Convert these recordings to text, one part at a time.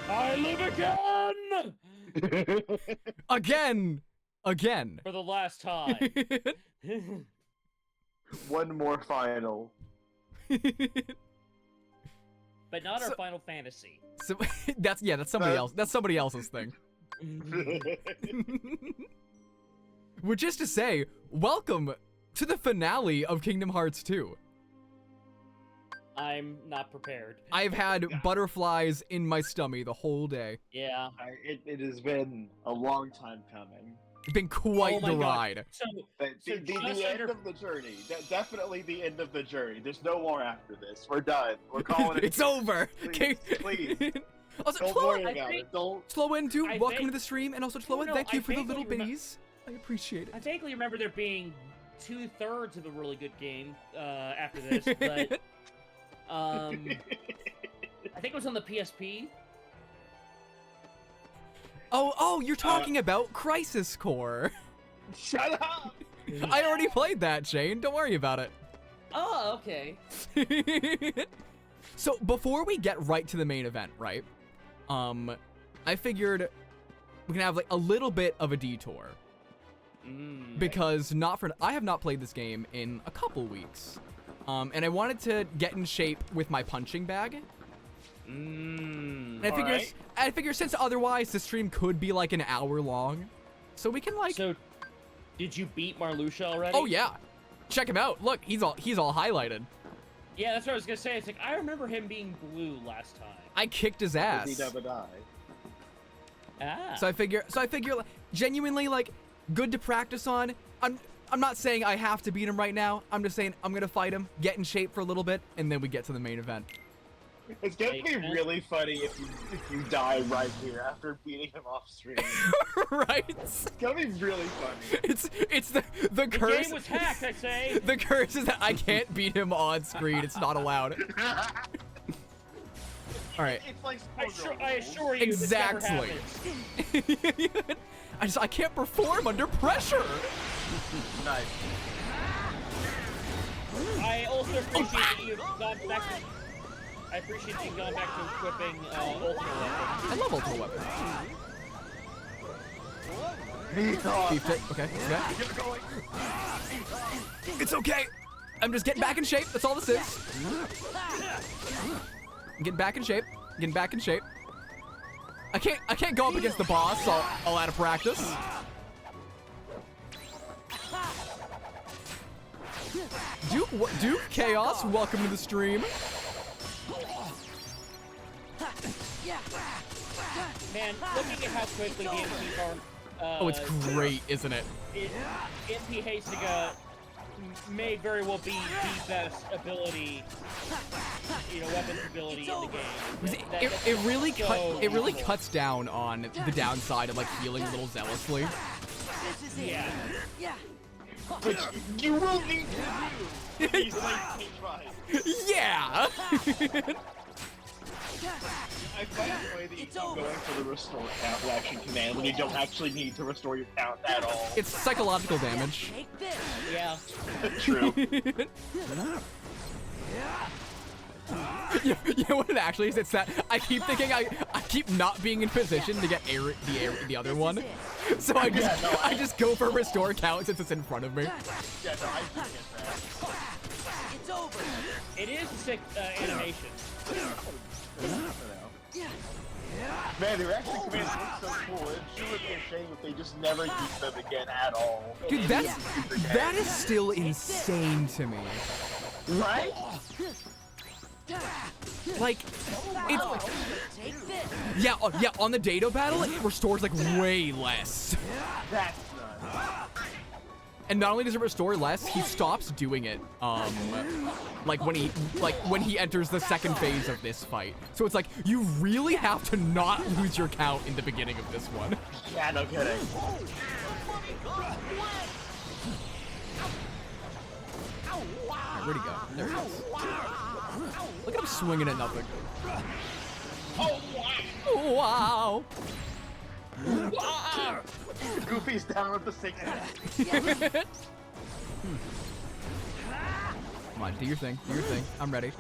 I live again! Again. For the last time. One more final. But not our Final Fantasy. So that's somebody else. That's somebody else's thing. Which is to say, welcome to the finale of Kingdom Hearts 2. I'm not prepared. I've had butterflies in my stomach the whole day. Yeah. It has been a long time coming. It's been quite the ride. So The end of the journey. Definitely the end of the journey. There's no more after this. We're done. We're calling it. It's over. Please. Also, Don't worry about it. Don't. Slowen, too, welcome to the stream, and also Slowen, thank you for the little vaguely bitties. I appreciate it. I vaguely remember there being 2/3 of a really good game after this, but I think it was on the PSP. Oh, you're talking about Crisis Core. Shut up! I already played that, Shane. Don't worry about it. Oh, okay. So before we get right to the main event, right? I figured we can have like a little bit of a detour. Because I have not played this game in a couple weeks. And I wanted to get in shape with my punching bag. And I figure since otherwise the stream could be like an hour long, so we can like. So, did you beat Marluxia already? Oh yeah, check him out. Look, he's all highlighted. Yeah, that's what I was gonna say. It's like I remember him being blue last time. I kicked his ass. So I figure like, genuinely like good to practice on. I'm not saying I have to beat him right now. I'm just saying I'm gonna fight him, get in shape for a little bit, and then we get to the main event. It's gonna be really funny if you die right here after beating him off stream. Right? It's gonna be really funny. It's the curse. The game was hacked, I say. The curse is that I can't beat him on screen. It's not allowed. All right. It's like I assure you, exactly. This never happens. I can't perform under pressure. Nice. I also appreciate that you've gone back to. I appreciate that you've gone back to equipping ultimate weapons. I love ultimate weapons. Beefed it. Okay. It's okay. I'm just getting back in shape. That's all this is. I'm getting back in shape. I can't go up against the boss, so I'll out of practice. Duke Chaos, welcome to the stream. Man, looking at how quickly the MP Oh, it's great, isn't it? MP Hastega may very well be the best ability, weapons ability in the game. It really cuts down on the downside of like healing a little zealously. Yeah. Which you will need to do. Yeah. I find the way that you keep going for the restore count reaction command when you don't actually need to restore your count at all. It's psychological damage. Yeah. True. You know what it actually is? It's that I keep thinking I keep not being in position to get the other one, so I just go for restore count since it's in front of me. Yeah, no, I do get that. It's over. It is a sick animation. Man, the reaction commands look so cool. It sure would be a shame if they just never use them again at all. Dude, that is still insane to me. Right? Like, it's... Yeah, on the Dado battle, it restores, like, way less. That's nuts. And not only does it restore less, he stops doing it, like, when he enters the second phase of this fight. So it's like, you really have to not lose your count in the beginning of this one. Yeah, no kidding. Where'd he go? There he is. Look at him swinging at nothing. Oh, wow. Wow. Goofy's down with the sickness. Come on, do your thing. I'm ready.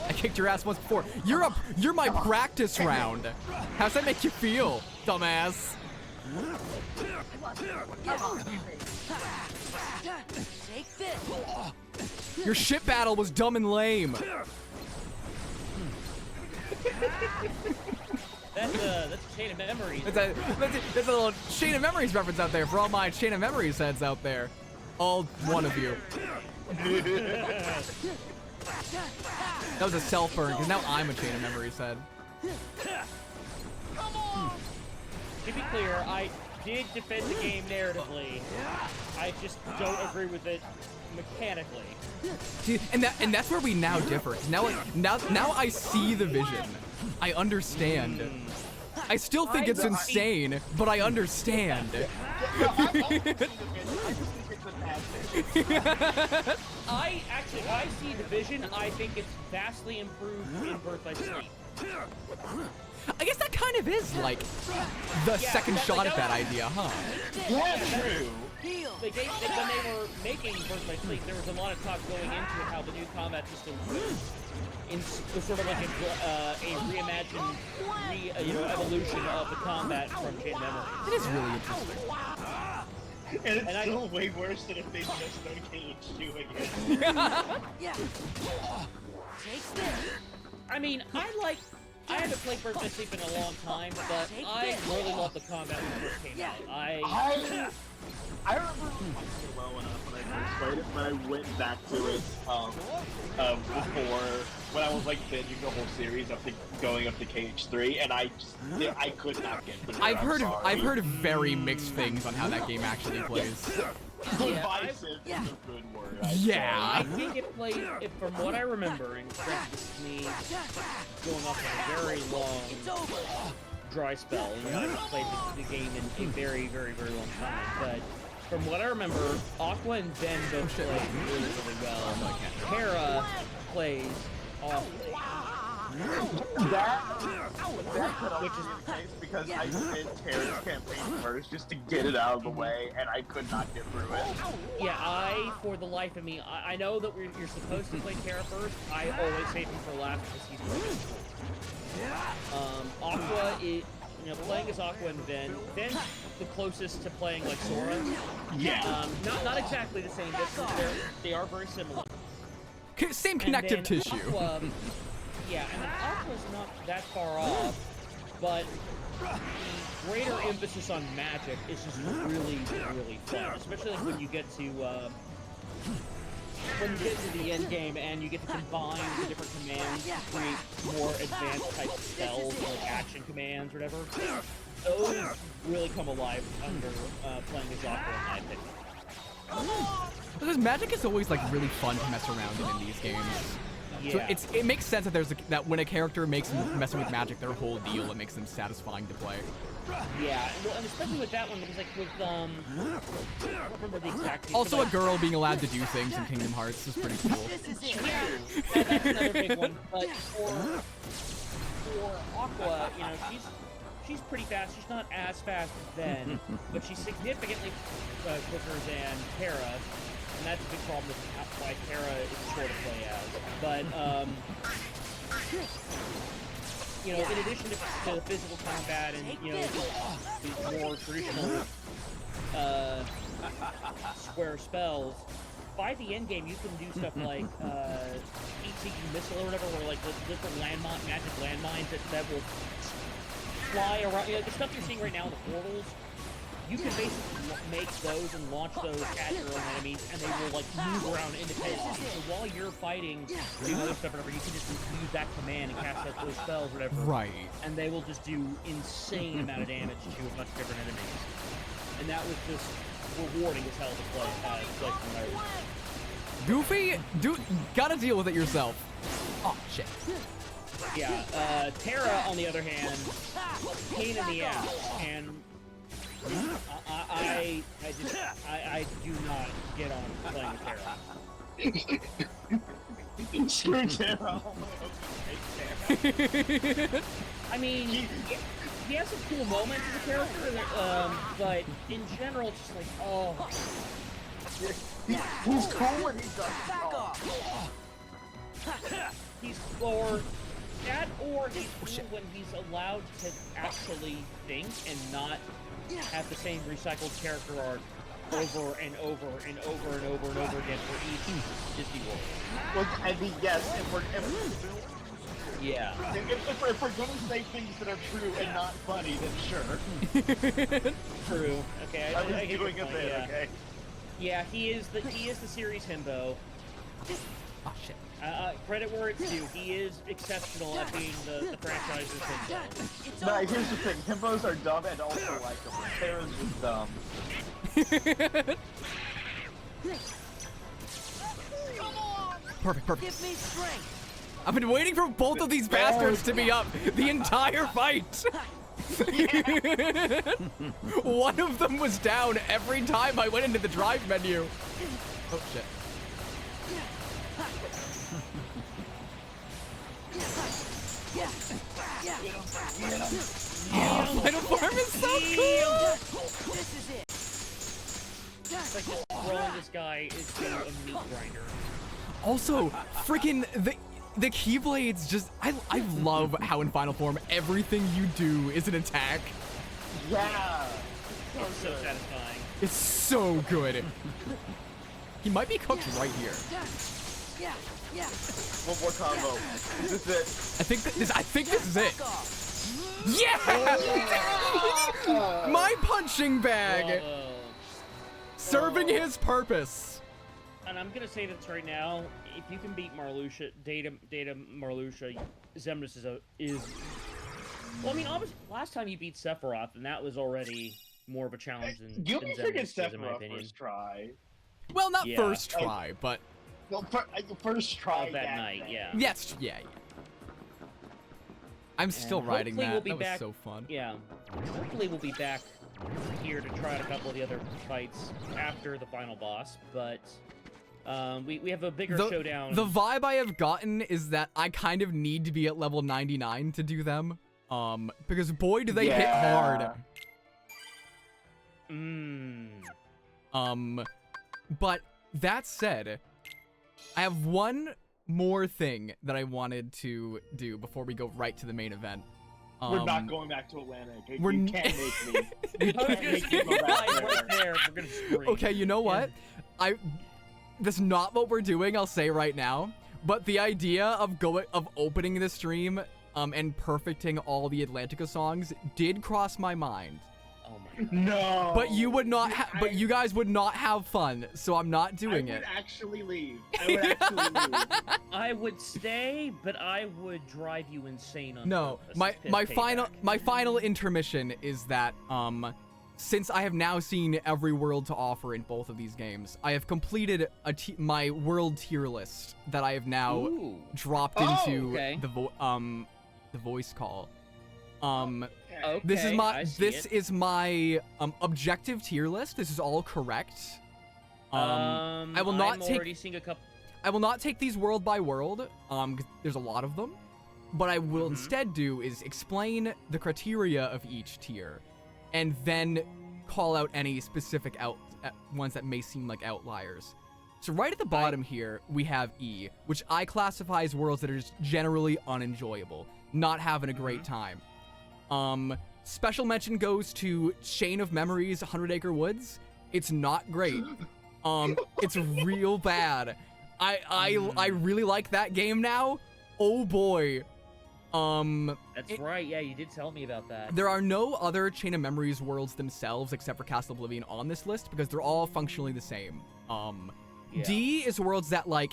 I kicked your ass once before. You're my practice round. How's that make you feel, dumbass? Take this. Your shit battle was dumb and lame. That's a chain of memories. That's a little Chain of Memories reference out there for all my Chain of Memories heads out there. All one of you. That was a self burn, because now I'm a Chain of Memories head. To be clear, I did defend the game narratively. I just don't agree with it mechanically. See, and that's where we now differ. Now I see the vision. I understand. I still think it's insane, but I understand. I see the vision. I think it's vastly improved in Birth by Sleep. I guess that kind of is like the second shot at that idea, huh? Yeah, true. When they were making Birth by Sleep, there was a lot of talk going into it how the new combat system was sort of like a reimagined evolution of the combat from Chain of Memories. It is really interesting. And it's still way worse than if they just done KH2 again. Yeah. Take this. I mean, I haven't played Birth by Sleep in a long time, but I really love the combat when it first came out. I remember it well enough when I first played it, but I went back to it before when I was like binging the whole series up to going up to KH3, and I could not get through it. I've heard very mixed things on how that game actually plays. Divisive is a good word. I think it plays, from what I remember, and this is me going off of a very long dry spell. I haven't played the game in a very, very, very long time, but from what I remember, Aqua and Zen both play really, really well. Terra plays awfully. That could also be the case because I did Terra's campaign first just to get it out of the way, and I could not get through it. Yeah, for the life of me, I know that you're supposed to play Terra first. I always save him for last because he's really cool. Aqua is, playing as Aqua and Ven. Ven's the closest to playing like Sora. Yeah. Not exactly the same, but they are very similar. Same connective tissue. Aqua, yeah, and then Aqua's not that far off, but the greater emphasis on magic is just really, really fun, especially like when you get to the end game and you get to combine the different commands to create more advanced type spells, like action commands or whatever. Those really come alive under playing as Aqua, in my opinion. Because magic is always like really fun to mess around in these games. Yeah. So it makes sense that that when a character makes messing with magic their whole deal, it makes them satisfying to play. Yeah, well, and especially with that one, because like with I don't remember the exact. Also, a girl being allowed to do things in Kingdom Hearts is pretty cool. Yeah, that's another big one. But for Aqua, she's pretty fast. She's not as fast as Ben, but she's significantly quicker than Terra. And that's a big problem with why Terra is short to play as. But, in addition to the physical combat and, the more traditional square spells, by the end game you can do stuff like heat-seeking missile or whatever, where like the different magic landmines that will fly around. The stuff you're seeing right now in the portals, you can basically make those and launch those at your own enemies, and they will, like, move around independently. So while you're fighting, doing other stuff or whatever, you can just use that command and cast out those spells or whatever. Right. And they will just do insane amount of damage to a bunch of different enemies. And that was just rewarding as hell to play as players. Goofy, gotta deal with it yourself. Oh, shit. Yeah, Terra, on the other hand, pain in the ass, and I do not get on playing Terra. Screw Terra. I mean, he has some cool moments as a character, but in general, it's just like, oh. He's cool when he does Back off. he's or that or he's cool when he's allowed to actually think and not have the same recycled character arc over and over and over and over and over again for each Disney World. Well, I mean, yes, Yeah. if we're gonna say things that are true and not funny, then sure. True. Okay, I was get your doing a point, bit, yeah. okay? Yeah, he is the series himbo. Oh shit. Credit where it's due. He is exceptional at being the franchise's himbo. It's No, over. here's the thing, himbos are dumb and also likable. Terran's just dumb. Come on! Perfect. Give me strength. I've been waiting for both of these bastards to be up the entire fight. One of them was down every time I went into the drive menu. Oh shit. Oh, Final Form is so cool! This is it. It's like just throwing this guy into a meat grinder. Also, freaking the Keyblades just I love how in Final Form everything you do is an attack. Yeah! It's so satisfying. It's so good. He might be cooked right here. Yeah. One more combo. Is this it? I think this is it. Back off. Yeah! My punching bag Bravo. serving his purpose. And I'm gonna say this right now: if you can beat Marluxia, Data Marluxia, Xemnas is. Well, I mean, obviously, last time you beat Sephiroth, and that was already more of a challenge than You than can forget Xemnas is, in my Sephiroth opinion. first try. Well, not Yeah. first try, but No, first try Of that night, thing. yeah. yes, yeah. I'm still And riding hopefully that. we'll be That was back- so fun. Yeah. Hopefully we'll be back here to try out a couple of the other fights after the final boss, but we have a bigger showdown. The vibe I have gotten is that I kind of need to be at level 99 to do them. Because boy do they hit hard. But that said, I have one more thing that I wanted to do before we go right to the main event. We're not going back to Atlantic. we're You n- can't make me. You I was can't gonna make me go back right there. there. We're gonna scream. Okay, you know what? That's not what we're doing, I'll say right now. But the idea of opening the stream and perfecting all the Atlantica songs did cross my mind. Oh my god. No. But you would not but you guys would not have fun, so I'm not doing I it. would actually leave. I would actually leave. I would stay, but I would drive you insane on No, purpose. my final intermission is that since I have now seen every world to offer in both of these games, I have completed my world tier list that I have now Ooh. dropped Oh, into okay. the voice call. Okay, This is my I see it. objective tier list. This is all correct. I will I'm not take already seeing a couple. I will not take these world by world, 'cause there's a lot of them. What I will instead do is explain the criteria of each tier, and then call out any specific ones that may seem like outliers. So right at the bottom here, we have E, which I classify as worlds that are just generally unenjoyable, not having a great time. Special mention goes to Chain of Memories, 100 Acre Woods. It's not great. It's real bad. I really like that game now. Oh boy. That's right. Yeah, you did tell me about that. There are no other Chain of Memories worlds themselves except for Castle Oblivion on this list because they're all functionally the same. Yeah. D is worlds that like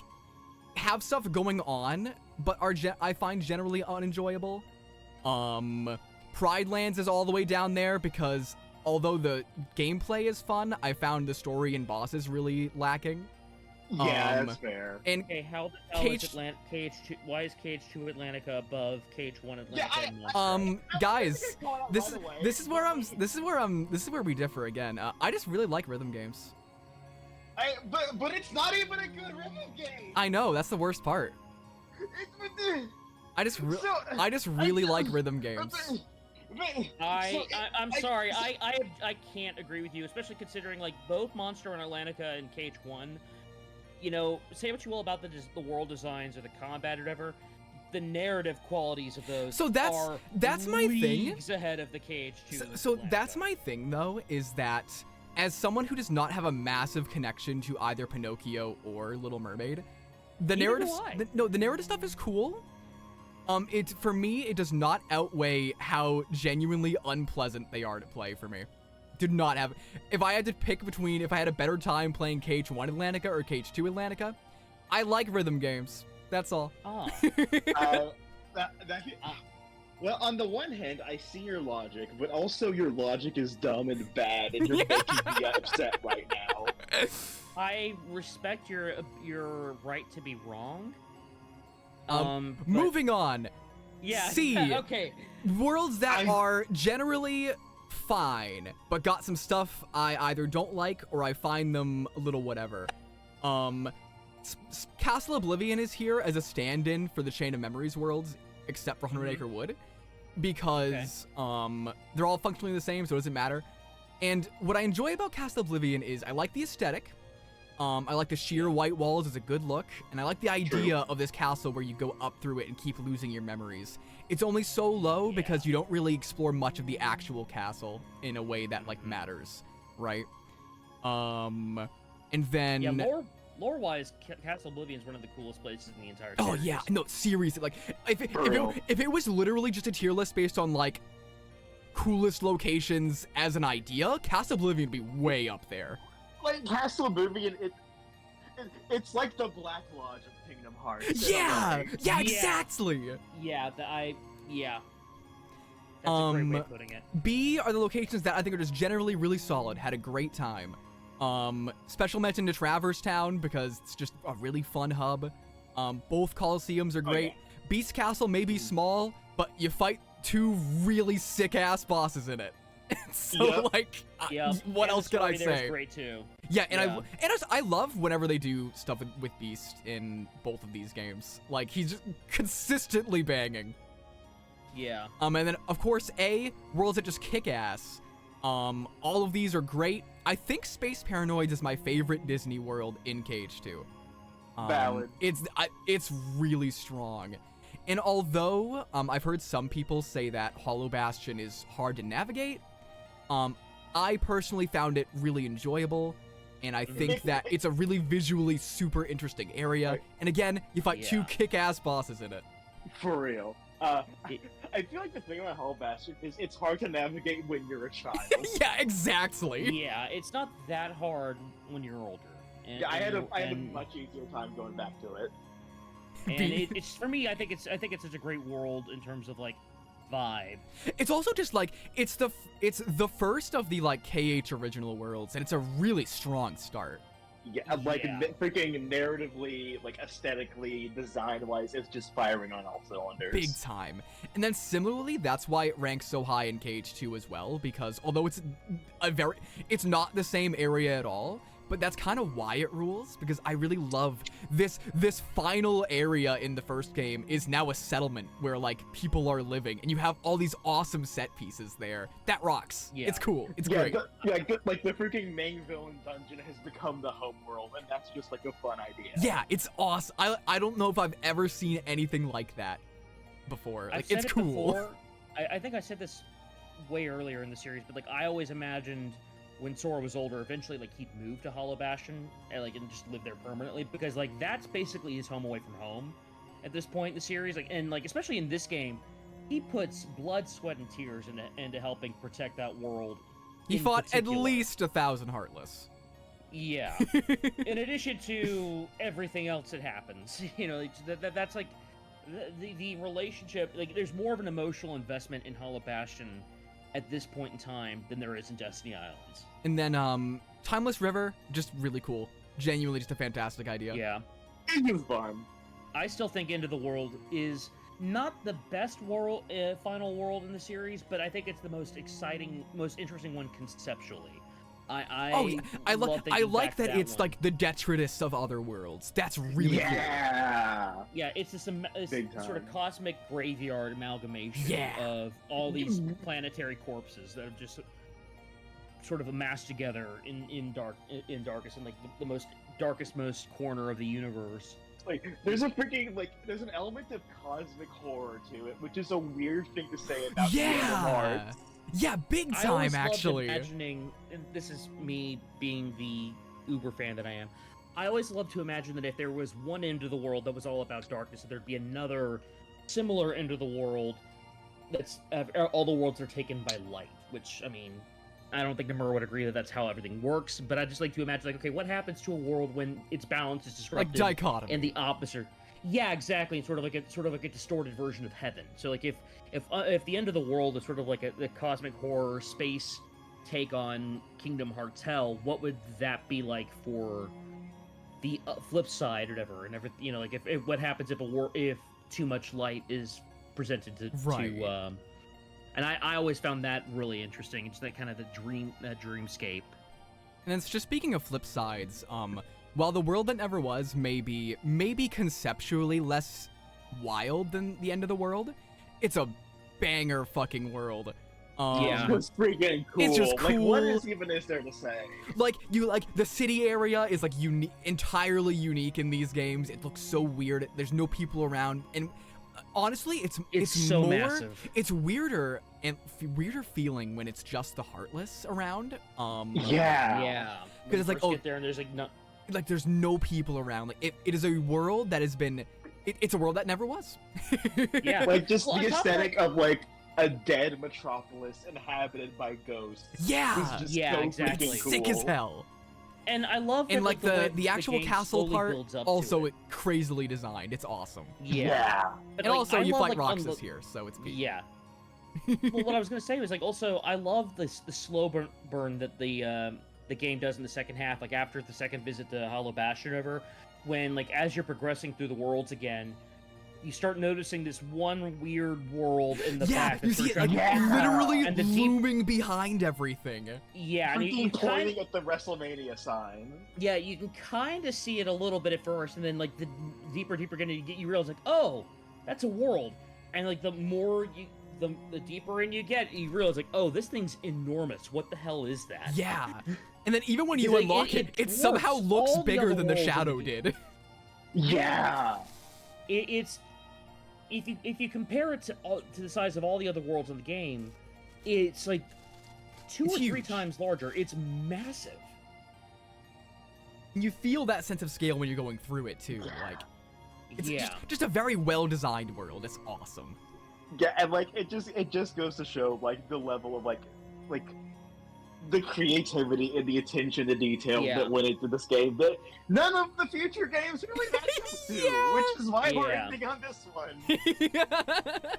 have stuff going on, but are I find generally unenjoyable. Pride Lands is all the way down there because although the gameplay is fun, I found the story and bosses really lacking. Yeah, that's fair. And Okay, how the hell is KH2? Why is KH2 Atlantica above KH1 Atlantica? Yeah, and Monster? guys, this By the way, is where we differ again. I just really like rhythm games. But it's not even a good rhythm game. I know, that's the worst part. I just really like rhythm games. I'm sorry. I can't agree with you, especially considering like both Monster and Atlantica and KH1. you know, say what you will about the world designs or the combat or whatever, the narrative qualities of those So are that's my thing. leagues ahead of the KH2. So that's my thing, though, is that as someone who does not have a massive connection to either Pinocchio or Little Mermaid, the Neither narrative, do I. the narrative stuff is cool. For me, it does not outweigh how genuinely unpleasant they are to play for me. Did not have. If I had to pick between, if I had a better time playing KH1 Atlantica or KH2 Atlantica, I like rhythm games. That's all. Ah. Well, on the one hand, I see your logic, but also your logic is dumb and bad, and you're making me upset right now. I respect your right to be wrong. But- Moving on. Yeah. C. Okay. Worlds that I- are generally fine, but got some stuff I either don't like or I find them a little whatever. Castle Oblivion is here as a stand-in for the Chain of Memories worlds, except for 100 Acre Wood, because they're all functionally the same, so it doesn't matter. And what I enjoy about Castle Oblivion is I like the aesthetic. I like the sheer white walls as a good look, and I like the idea of this castle where you go up through it and keep losing your memories. It's only so low because you don't really explore much of the actual castle in a way that like matters, right? And then Yeah, lore-wise, Castle Oblivion is one of the coolest places in the entire series. oh yeah, no, seriously, like if it was literally just a tier list based on like coolest locations as an idea, Castle Oblivion would be way up there. Like Castle Oblivion, it's like the Black Lodge of Kingdom Hearts. Yeah, yeah, Yeah. exactly. Yeah, That's a great way of putting it. B are the locations that I think are just generally really solid. Had a great time. Special mention to Traverse Town because it's just a really fun hub. Both Colosseums are great. Beast Castle may be small, but you fight two really sick-ass bosses in it. So what else could I say? Great too. Yeah, and I love whenever they do stuff with Beast in both of these games. Like he's just consistently banging. Yeah. And then of course worlds that just kick ass. All of these are great. I think Space Paranoids is my favorite Disney world in KH2. Valid. It's really strong. And although I've heard some people say that Hollow Bastion is hard to navigate, I personally found it really enjoyable, and I think that it's a really visually super interesting area. Right. And again, you fight two kick-ass bosses in it. For real. I feel like the thing about Hollow Bastion is it's hard to navigate when you're a child. Yeah, exactly. Yeah, it's not that hard when you're older. And, Yeah, I had a much easier time going back to it. And it's for me. I think it's such a great world in terms of like vibe. It's also just like it's the first of the like KH original worlds, and it's a really strong start. Yeah, like freaking narratively, like aesthetically, design-wise, it's just firing on all cylinders. Big time. And then similarly, that's why it ranks so high in KH2 as well, because although it's not the same area at all, but that's kind of why it rules, because I really love this final area in the first game is now a settlement where like people are living, and you have all these awesome set pieces there. That rocks. Yeah. It's cool. It's great. Like the freaking main villain dungeon has become the home world, and that's just like a fun idea. Yeah, it's awesome. I don't know if I've ever seen anything like that before. Like, it's cool. Before. I think I said this way earlier in the series, but like I always imagined when Sora was older, eventually like he'd move to Hollow Bastion and just live there permanently, because like that's basically his home away from home at this point in the series. Like, and like especially in this game, he puts blood, sweat, and tears into helping protect that world. He fought particular. at least 1,000 Heartless. Yeah. In addition to everything else that happens, you know, that's like the relationship. Like, there's more of an emotional investment in Hollow Bastion at this point in time than there is in Destiny Islands. And then Timeless River, just really cool. Genuinely just a fantastic idea. Yeah. It was fun. I still think End of the World is not the best final world in the series, but I think it's the most exciting, most interesting one conceptually. I like that it's one. like the detritus of other worlds. That's really cool. Yeah, it's this sort of cosmic graveyard amalgamation Yeah. of all these planetary corpses that have just sort of amassed together in darkest, and like the most darkest, most corner of the universe. Like, there's a freaking, like, there's an element of cosmic horror to it, which is a weird thing to say about Kingdom Hearts. Yeah, big I always time, loved actually. imagining, and this is me being the uber fan that I am. I always love to imagine that if there was one end of the world that was all about darkness, that there'd be another similar end of the world that's all the worlds are taken by light. Which, I mean, I don't think Nomura would agree that that's how everything works, but I just like to imagine, like, okay, what happens to a world when its balance is disrupted? Like dichotomy. And the opposite. Yeah, exactly. It's sort of like a distorted version of heaven. So like if the end of the world is sort of like the cosmic horror space take on Kingdom Hearts Hell, what would that be like for the flip side or whatever? And everything, you know, like if what happens if too much light is presented to Right. and I always found that really interesting. It's that kind of that dreamscape. And then just speaking of flip sides, while the world that never was may be conceptually less wild than the end of the world, it's a banger fucking world. Yeah. It was freaking cool. It's just Like, what cool. is there to say? Like the city area is like entirely unique in these games. It looks so weird. There's no people around, and honestly, it's so more, massive. It's weirder and weirder feeling when it's just the Heartless around. Yeah. Yeah. 'Cause it's like, get there and there's like no. Like there's no people around. Like it is a world that has been. It's a world that never was. Yeah. Like, just Well, the on top of aesthetic of, like, a dead metropolis inhabited by ghosts. Yeah. Is just Yeah, so exactly. freaking It's cool. sick as hell. And I love that, And like way the actual game castle slowly part, builds up to also it. crazily designed. It's awesome. Yeah. But, And like, also I you love, fight like, Roxas here, so it's peak. Yeah. Well, what I was gonna say was like also I love the slow burn that the game does in the second half. Like after the second visit to Hollow Bastion, or whatever, when like as you're progressing through the worlds again, you start noticing this one weird world in the Yeah, back. you that's see it sort like of literally And the deep- looming behind everything. yeah, and Freaking you kind pointing at the WrestleMania sign. yeah, you can kind of see it a little bit at first, and then like the deeper you get, you realize like, oh, that's a world, and like the more you. The deeper in you get, you realize like, oh, this thing's enormous. What the hell is that? Yeah. And then even when you Because, like, unlock it, it dwarfs somehow looks all the bigger other than the worlds in shadow the game. did. Yeah. It's if you compare it to the size of all the other worlds in the game, it's like two It's or three huge. times larger. It's massive. You feel that sense of scale when you're going through it too. Like it's yeah. just a very well designed world. It's awesome. Yeah, and like it just goes to show like the level of like the creativity and the attention to detail Yeah. that went into this game that none of the future games really had to, Yeah. which is why we're Yeah. ending on this one.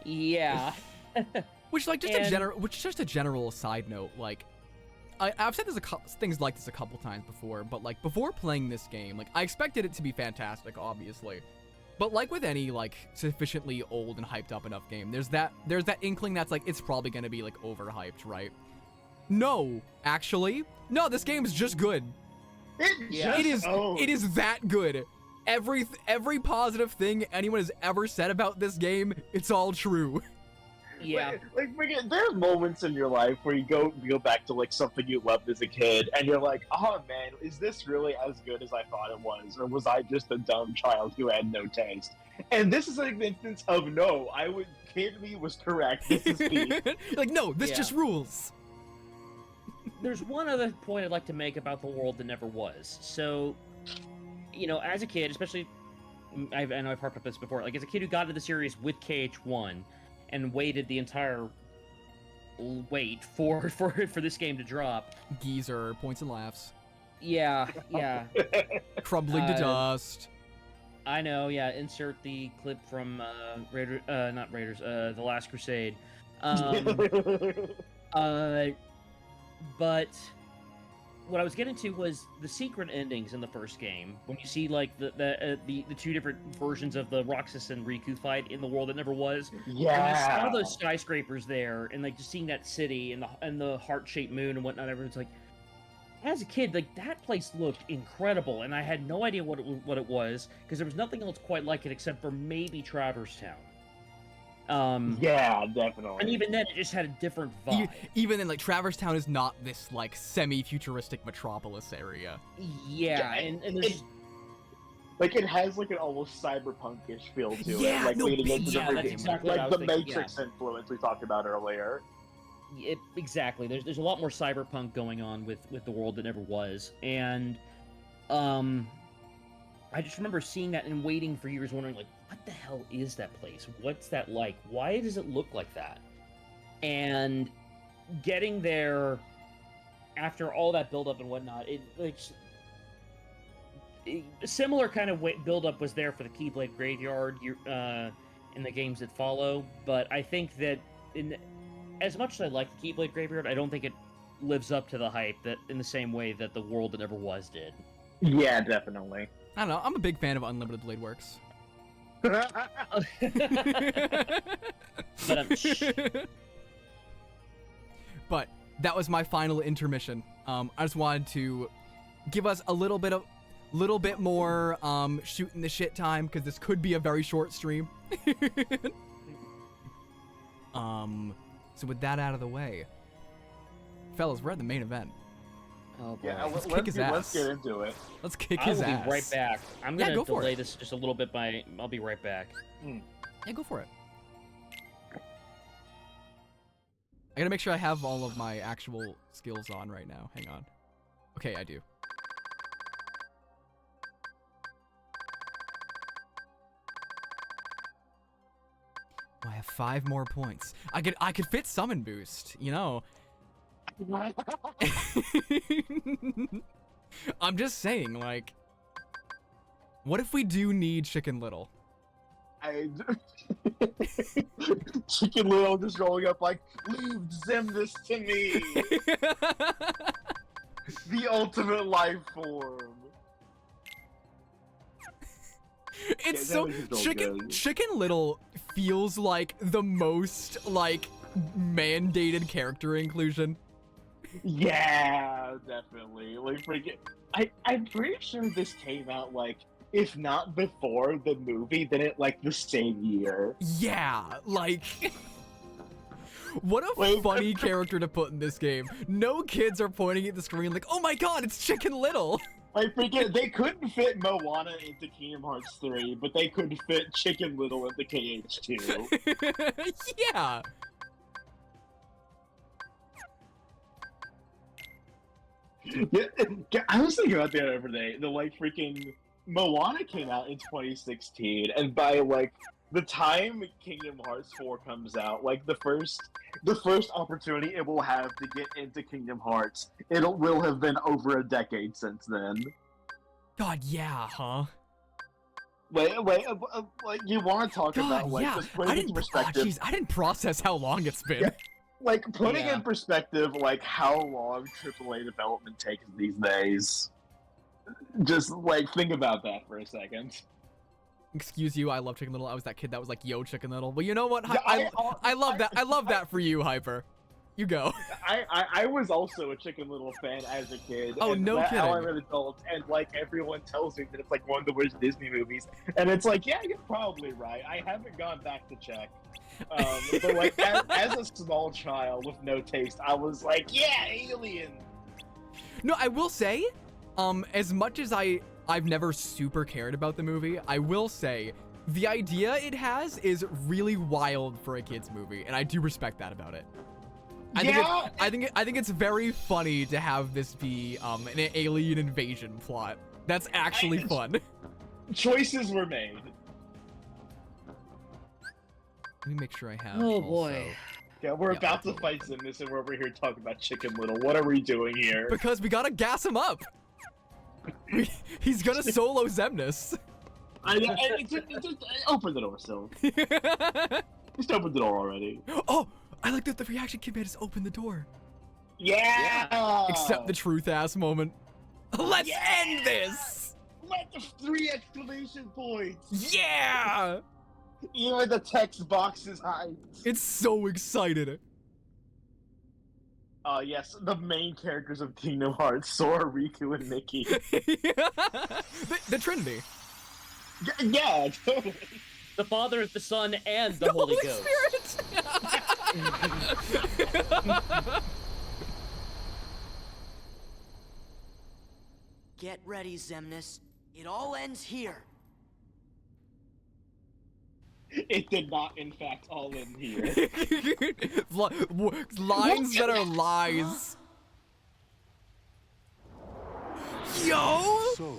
Yeah. Which like And- just a general side note, like I've said this things like this a couple times before, but like before playing this game, like I expected it to be fantastic, obviously. But like with any like sufficiently old and hyped up enough game, there's that inkling that's like it's probably gonna be like overhyped, right? No, actually, no. This game is just good. Yeah. It is that good. Every positive thing anyone has ever said about this game, it's all true. Yeah. Like there are moments in your life where you go back to like something you loved as a kid, and you're like, oh man, is this really as good as I thought it was, or was I just a dumb child who had no taste? And this is like an instance of no, Kid Me was correct. This is peak. Like no, this Yeah. just rules. There's one other point I'd like to make about the world that never was. So, you know, as a kid, especially, I know I've harped on this before. Like as a kid who got into the series with KH1 and waited the entire wait for this game to drop. Geezer points and laughs, Yeah, yeah. crumbling to Uh, dust. I know, yeah. Insert the clip from not Raiders, The Last Crusade. But what I was getting to was the secret endings in the first game. When you see like the two different versions of the Roxas and Riku fight in the world that never was. And you Yeah. saw those skyscrapers there, and like just seeing that city and the heart-shaped moon and whatnot. Everyone's like, as a kid, like that place looked incredible, and I had no idea what it was because there was nothing else quite like it except for maybe Traverse Town. Yeah, definitely. And even then, it just had a different vibe. Even then, like, Traverse Town is not this, like, semi-futuristic metropolis area. Yeah, and there's... Like, it has, like, an almost cyberpunk-ish feel to Yeah, it. Like, no, leading into yeah, the that's freaking, exactly what I like, was the thinking, Matrix yeah. influence we talked about earlier. Exactly. There's a lot more cyberpunk going on with the world that never was, and I just remember seeing that and waiting for years, wondering like, what the hell is that place? What's that like? Why does it look like that? And getting there after all that buildup and whatnot, a similar kind of buildup was there for the Keyblade Graveyard in the games that follow, but I think that as much as I like the Keyblade Graveyard, I don't think it lives up to the hype that in the same way that the World That Never Was did. Yeah, definitely. I don't know. I'm a big fan of Unlimited Blade Works. But that was my final intermission. I just wanted to give us a little bit more shooting the shit time, because this could be a very short stream. So with that out of the way, fellas, we're at the main event. Oh boy. Yeah, Let's kick his let's ass. get into it. Let's kick I his will ass. be right back. I'm Yeah, gonna go for delay it. this just a little bit I'll be right back. Yeah, go for it. I gotta make sure I have all of my actual skills on right now. Hang on. Okay, I do. Oh, I have 5 more points. I could fit Summon Boost, you know. I'm just saying, like, what if we do need Chicken Little? Chicken Little just rolling up like, leave Xemnas to me! The ultimate life form! It's Yeah, so that was so good. Chicken Little feels like the most like mandated character inclusion. Yeah, definitely. Like, freaking, I'm pretty sure this came out, like, if not before the movie, then it, like, the same year. Yeah, like what a Wait, funny character to put in this game. No kids are pointing at the screen like, "Oh my god, it's Chicken Little." Like, freaking, they couldn't fit Moana into Kingdom Hearts 3, but they could fit Chicken Little into KH2. Yeah. Yeah, I was thinking about that the other day. The, like, freaking Moana came out in 2016, and by, like, the time Kingdom Hearts 4 comes out, like, the first opportunity it will have to get into Kingdom Hearts, will have been over a decade since then. God, yeah, huh? Like, you want to talk God, about, like, yeah. just putting into perspective. Jeez, I didn't process how long it's been. Yeah. Like, putting Yeah. in perspective, like, how long AAA development takes these days. Just, like, think about that for a second. Excuse you, I love Chicken Little. I was that kid that was like, "Yo, Chicken Little." Well, you know what? Yeah, I love that. I love that for you, Hyper. You go. I was also a Chicken Little fan as a kid. Oh, and no now kidding. I'm an adult, and, like, everyone tells me that it's, like, one of the worst Disney movies. And it's like, yeah, you're probably right. I haven't gone back to check. But, like, as a small child with no taste, I was like, yeah, Alien! No, I will say, as much as I've never super cared about the movie, I will say the idea it has is really wild for a kids movie, and I do respect that about it. I think it's very funny to have this be an alien invasion plot. That's actually fun. Choices were made. Let me make sure I have. Oh also- boy. Yeah, we're Yeah. about to fight Xemnas, and we're over here talking about Chicken Little. What are we doing here? Because we gotta gas him up. He's gonna solo Xemnas. Just open the door, Sil. Just open the door already. Oh, I like that the reaction kid made us open the door. Yeah! Except the truth ass moment. Let's Yeah! end this! Let the 3 exclamation points! Yeah! Even the text box is hyped. It's so excited. Yes, the main characters of Kingdom Hearts, Sora, Riku, and Mickey. the Trinity. Yeah, totally. The Father, the Son, and the Holy Ghost. Spirit. Get ready, Xemnas. It all ends here. It did not, in fact, all in here. Lines that are lies. Yo! So,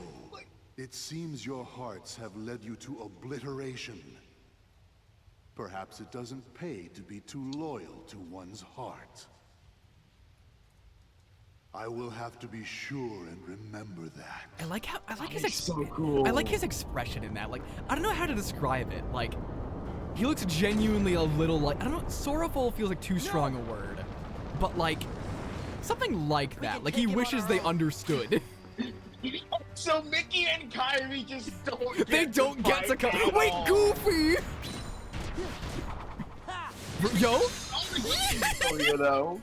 it seems your hearts have led you to obliteration. Perhaps it doesn't pay to be too loyal to one's heart. I will have to be sure and remember that. I like his so cool. I like his expression in that. Like, I don't know how to describe it. Like, he looks genuinely a little like, I don't know, sorrowful feels like too strong a word. But like, something like that. Like, he wishes they understood. So Mickey and Kyrie just don't. They don't get to come. Wait, all. Goofy! Yo? You know.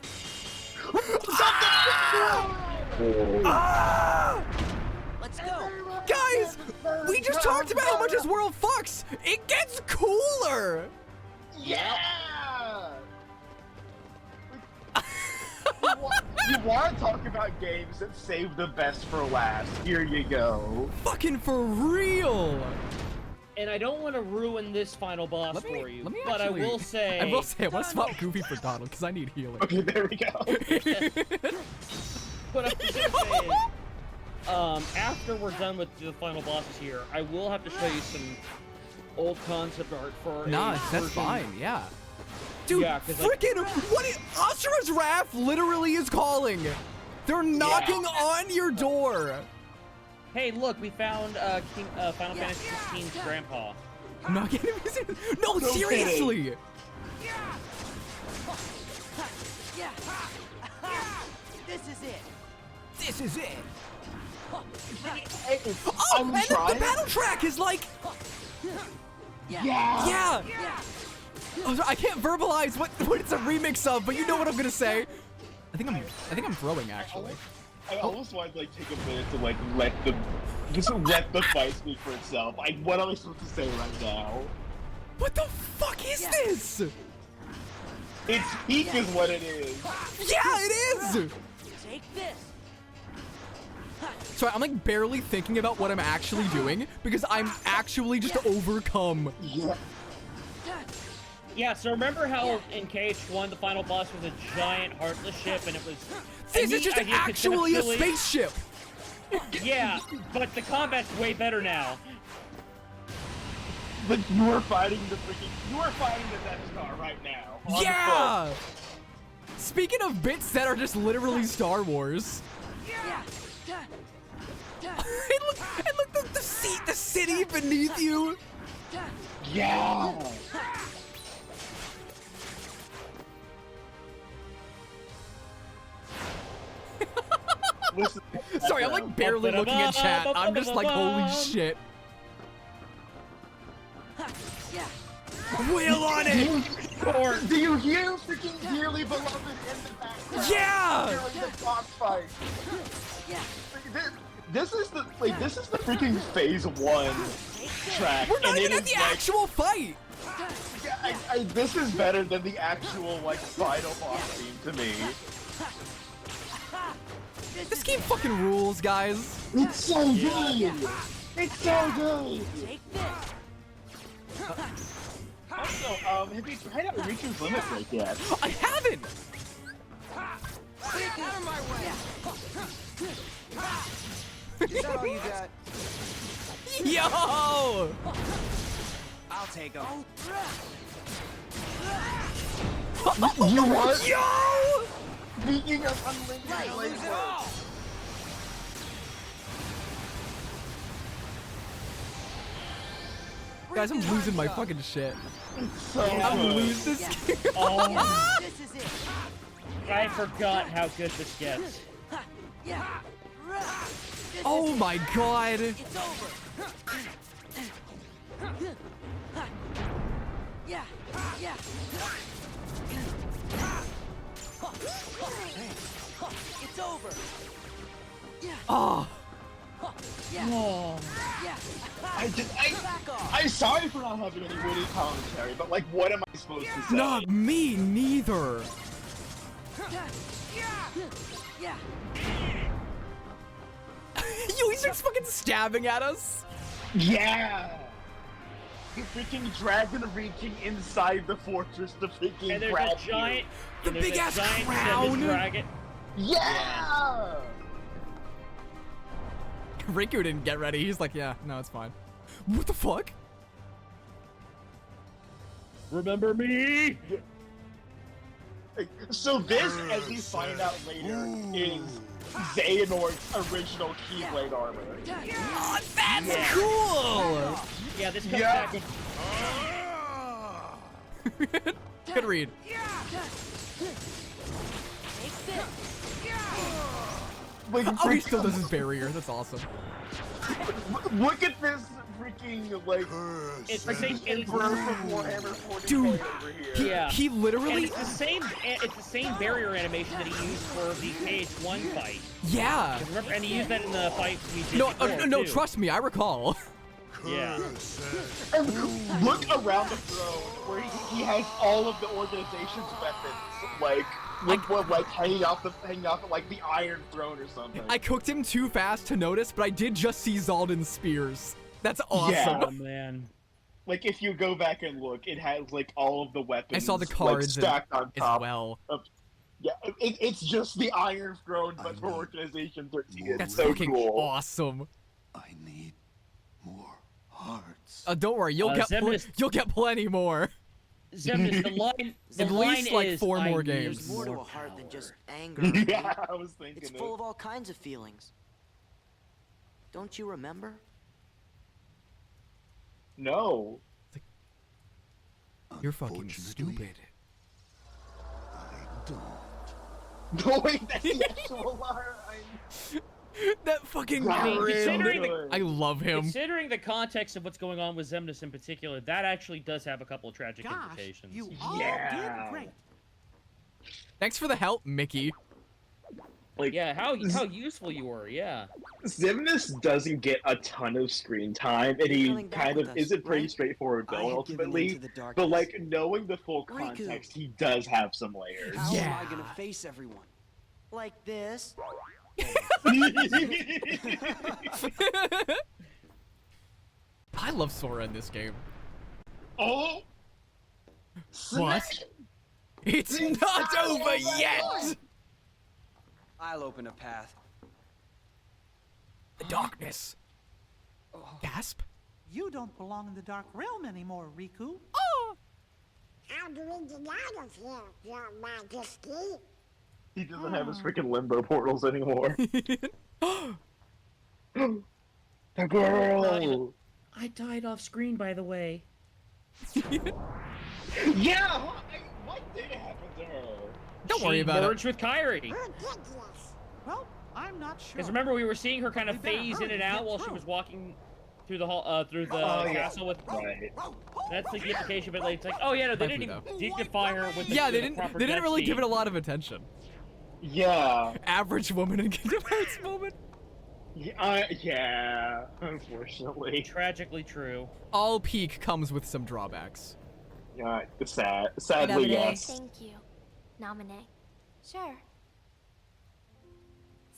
Let's go. Guys, we just talked about how much this world fucks. It gets cooler. Yeah. You want to talk about games that save the best for last? Here you go. Fucking for real. And I don't want to ruin this final boss for you, but actually, I will say... I want to swap Goofy for Donald because I need healing. Okay, there we go. But I was gonna say, after we're done with the final bosses here, I will have to show you some old concept art for Nah, a that's version- fine, yeah. Dude, Yeah, 'cause, like- freaking, what is, Asura's Wrath literally is calling. They're knocking on your door. Hey, look, we found Final Fantasy XVI's grandpa. I'm not getting No, No seriously. Yeah. This is it. This is it. Oh, I'm and the trying. battle track is like, Yeah. yeah. Oh, sorry, I can't verbalize what it's a remix of, but you know what I'm gonna say. I think I'm throwing actually. I almost want to like take a minute to like let the fight speak for itself. What am I supposed to say right now? What the fuck is this? It's peak is what it is. Yeah, it is. Take this. Sorry, I'm like barely thinking about what I'm actually doing because I'm actually just overcome. Yeah. Yeah, so remember how in KH1 the final boss was a giant heartless ship and it was... This is just actually a conceptually- spaceship. Yeah, but the combat's way better now. But you are fighting the Death Star right now. on the Yeah. Speaking of bits that are just literally Star Wars. Yeah. and look the city beneath you. foot. Yeah. Listen, Sorry, I'm like barely looking at chat. I'm just like, holy shit. Yeah. Wheel on it. Or do you hear freaking dearly beloved in the background? Yeah. During the boss fight. Yeah. This is the freaking phase 1 track. We're not and even it at is the like, actual fight. this is better than the actual like final boss theme to me. This game fucking rules, guys. It's so good. It's so good. Take this. Also, have you tried out Riku's Limit Break yet? I haven't. Get out of my way. Is that all you got? Yo. I'll take them. You what? Yo. Speaking of unlimited laser. Guys, I'm losing my fucking shit. So I'm good. losing this game. oh, This is it. I forgot how good this gets. Yeah. This Oh is my god. It's over. Yeah. Yeah. It's over. Yeah. Oh. Oh, Yeah. Back off. I'm sorry for not having any witty commentary, but like, what am I supposed to say? Not me neither. Yeah. Yo, he starts fucking stabbing at us. Yeah! The freaking dragon reaching inside the fortress to freaking and there's grab a giant, The and there's a big-ass giant crown. Zemus dragon. you. Yeah! Riku didn't get ready. He's like, yeah, no, it's fine. What the fuck? Remember me? So this, as we find out later, is Xehanort's original Keyblade armor. Oh, that's cool. Yeah, this comes Yeah. back. Good read. Like, Oh, he still does his barrier. That's awesome. look at this freaking, like, It's the same. Emperor from Warhammer 40K Dude, over here. Yeah. He And literally, it's the same. It's the same barrier animation that he used for the KH1 fight. yeah. Remember, and he used that in the fight we did No, before, no, too. trust me, I recall. Yeah. And look around the throne where he has all of the organization's weapons, like hanging off like the Iron Throne or something. I cooked him too fast to notice, but I did just see Zaldin's spears. That's awesome. Yeah. Oh man. Like if you go back and look, it has like all of the weapons. I saw the like, cards stacked on as top. well. Yeah, it's just the Iron Throne, but for Organization 13. It's That's so fucking cool. awesome. I need more hearts. Don't worry, you'll Xemnas- you'll get plenty more. Xemnas, the line. The At line least, like, is, 4 I more need games. There's more to more a heart than power. just anger. Yeah, I was thinking It's it. full of all kinds of feelings. Don't you remember? No. You're fucking Unfortunately, stupid. I don't. No, wait, that's the actual line. That fucking I mean, grin. considering the- I love him. Considering the context of what's going on with Xemnas in particular, that actually does have a couple of tragic Gosh, implications. you all Yeah. did great. Thanks for the help, Mickey. Like, Yeah, how useful you were. Yeah. Xemnas doesn't get a ton of screen time, and he Coming back kind with of us, is a pretty right? straightforward I villain had given in ultimately. to the darkness. But like knowing the full Riku. context, he does have some layers. How Yeah. am I gonna face everyone? Like this? I love Sora in this game. Oh, What? It's not over yet! I'll open a path. The darkness. Gasp. You don't belong in the Dark Realm anymore, Riku. Oh! How do we get out of here, Your Majesty? he doesn't have his freaking limbo portals anymore. The girl. I died off screen, by the way. Yeah. What did happen to her? Don't She worry about it. merged with Kyrie. Ridiculous. Well, I'm not sure. Because remember, we were seeing her kind of We better phase in hurry and and out get while she through. was walking through the hall, through the Oh, yeah. castle with. Right. That's like the implication, but like, it's like, oh yeah, no, they Hopefully, didn't though. even dignify her with the, Yeah, with they the didn't. proper They didn't really give it a scene. lot of attention. Yeah. Average woman in Kingdom Hearts moment. Yeah. Unfortunately. Tragically true. All peak comes with some drawbacks. Yeah. Sadly, yes. Thank you. Nominee. Sure.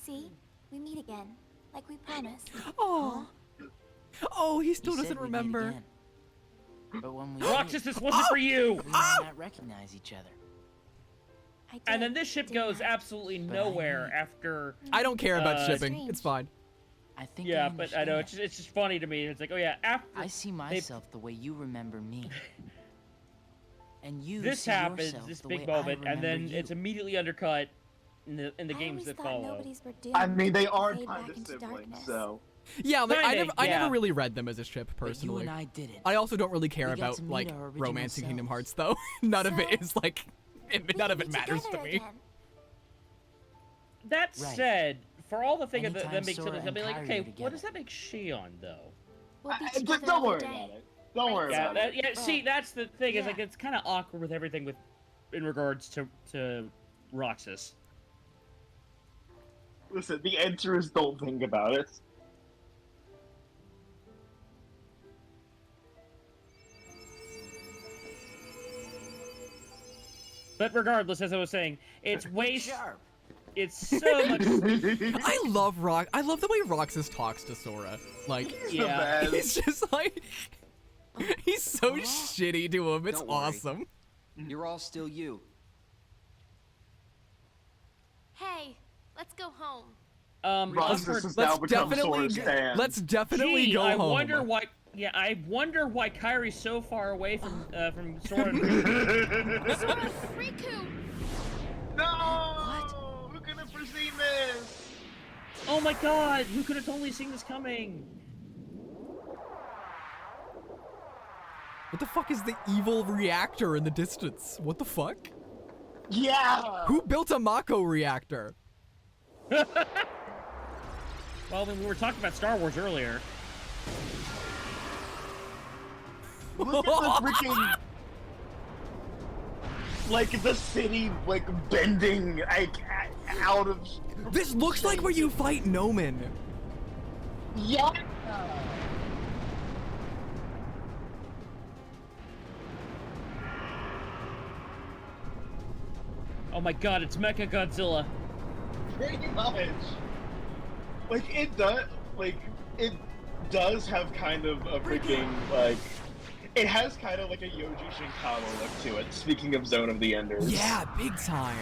See? We meet again. Like we promised. Oh. Oh, he You still said doesn't we'd meet remember. again. But when we did, Roxas, this wasn't for you! we might not recognize each other. I did. And then this ship didn't goes I? absolutely But I nowhere knew. after. I don't care about shipping. Strange. It's fine. I think Yeah, I but I know understand. it's just funny to me. It's like, oh yeah, after I see myself the way you remember me. And you this see happens, yourself this the big way I moment, and then remember you. it's immediately undercut in the I games always that thought follow. nobody's were doomed I mean, they to are fade kind back of into siblings, darkness. so. Yeah, like, I Kinda, never yeah. really read them as a ship But you personally. and I didn't. I also don't really care We got about to meet like our original romance in Kingdom Hearts selves. though. None of it So, is like none of it matters to me. That Right. said, for all the thing that Anytime makes Sora sense, I'll be and like, Kyrie okay, are what together. does that make Shion though? We'll be Just together don't every worry day. about it. Don't worry Yeah, about it. yeah. See, that's the thing. Is like Yeah. it's kind of awkward with everything with, in regards to Roxas. Listen, the answer is don't think about it. But regardless, as I was saying, it's way Sharp. it's so much. I love Rox. I love the way Roxas talks to Sora. Like, Yeah. he's just like, he's so shitty to him. It's Don't worry. awesome. You're all still you. Hey, let's go home. Roxas has now become definitely, Sora's fan. let's definitely Gee, go I home. wonder why. Yeah, I wonder why Kyrie's so far away from Sora. Riku! No! Who could have foreseen this? Oh my God! Who could have totally seen this coming? What the fuck is the evil reactor in the distance? What the fuck? Yeah! Who built a Mako reactor? Well, I mean, we were talking about Star Wars earlier. Look at the freaking... Like, the city, like, bending, like, out of... This looks like where you fight Nomen. Yeah! Oh my God! It's Mecha Godzilla. Pretty much. Like, it does have kind of a freaking, like... It has kind of like a Yoji Shinkawa look to it, speaking of Zone of the Enders. Yeah, big time.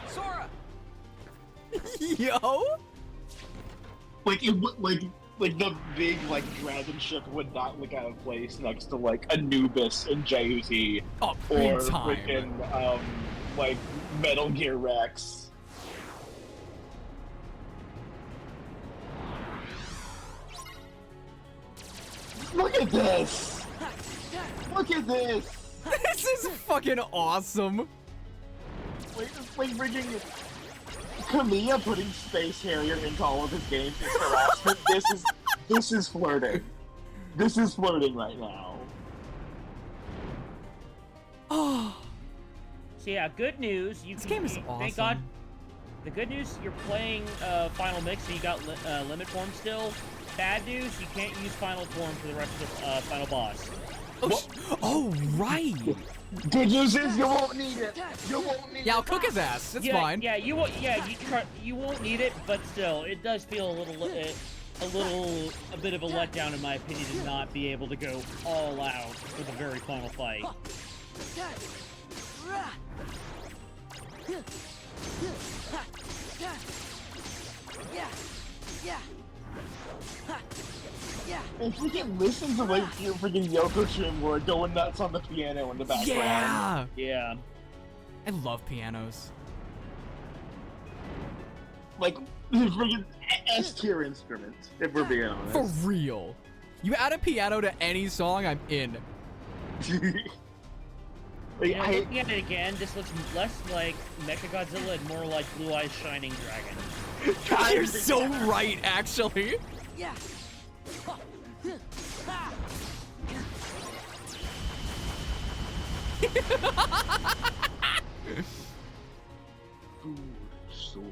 Sora! Yo! Like, it would, like the big, like, dragon ship would not look out of place next to, like, Anubis and JUT. Oh, big Or time. freaking, like, Metal Gear Rex. Look at this! Look at this! This is fucking awesome. Like freaking Kamiya putting Space Harrier into all of his games is harassment. This is flirting. This is flirting right now. Oh, So yeah, good news. this game is awesome. Thank God. The good news, you're playing Final Mix, so you got limit form still. Bad news, you can't use Final Form for the rest of the final boss. Oh, right. Good news is you won't need it. You won't need Yeah, I'll it. cook his ass. It's yeah, fine. Yeah, you won't. Yeah, you won't need it, but still, it does feel a bit of a letdown in my opinion to not be able to go all out for the very final fight. And freaking listen to like your freaking Yoko Shimura going nuts on the piano in the background. Yeah. Yeah. I love pianos. Like freaking S tier instrument, if we're being honest. For real. You add a piano to any song, I'm in. Like, Yeah, looking at it again, this looks less like Mechagodzilla and more like Blue Eyes Shining Dragon. You're so right, actually. Yeah. Sora,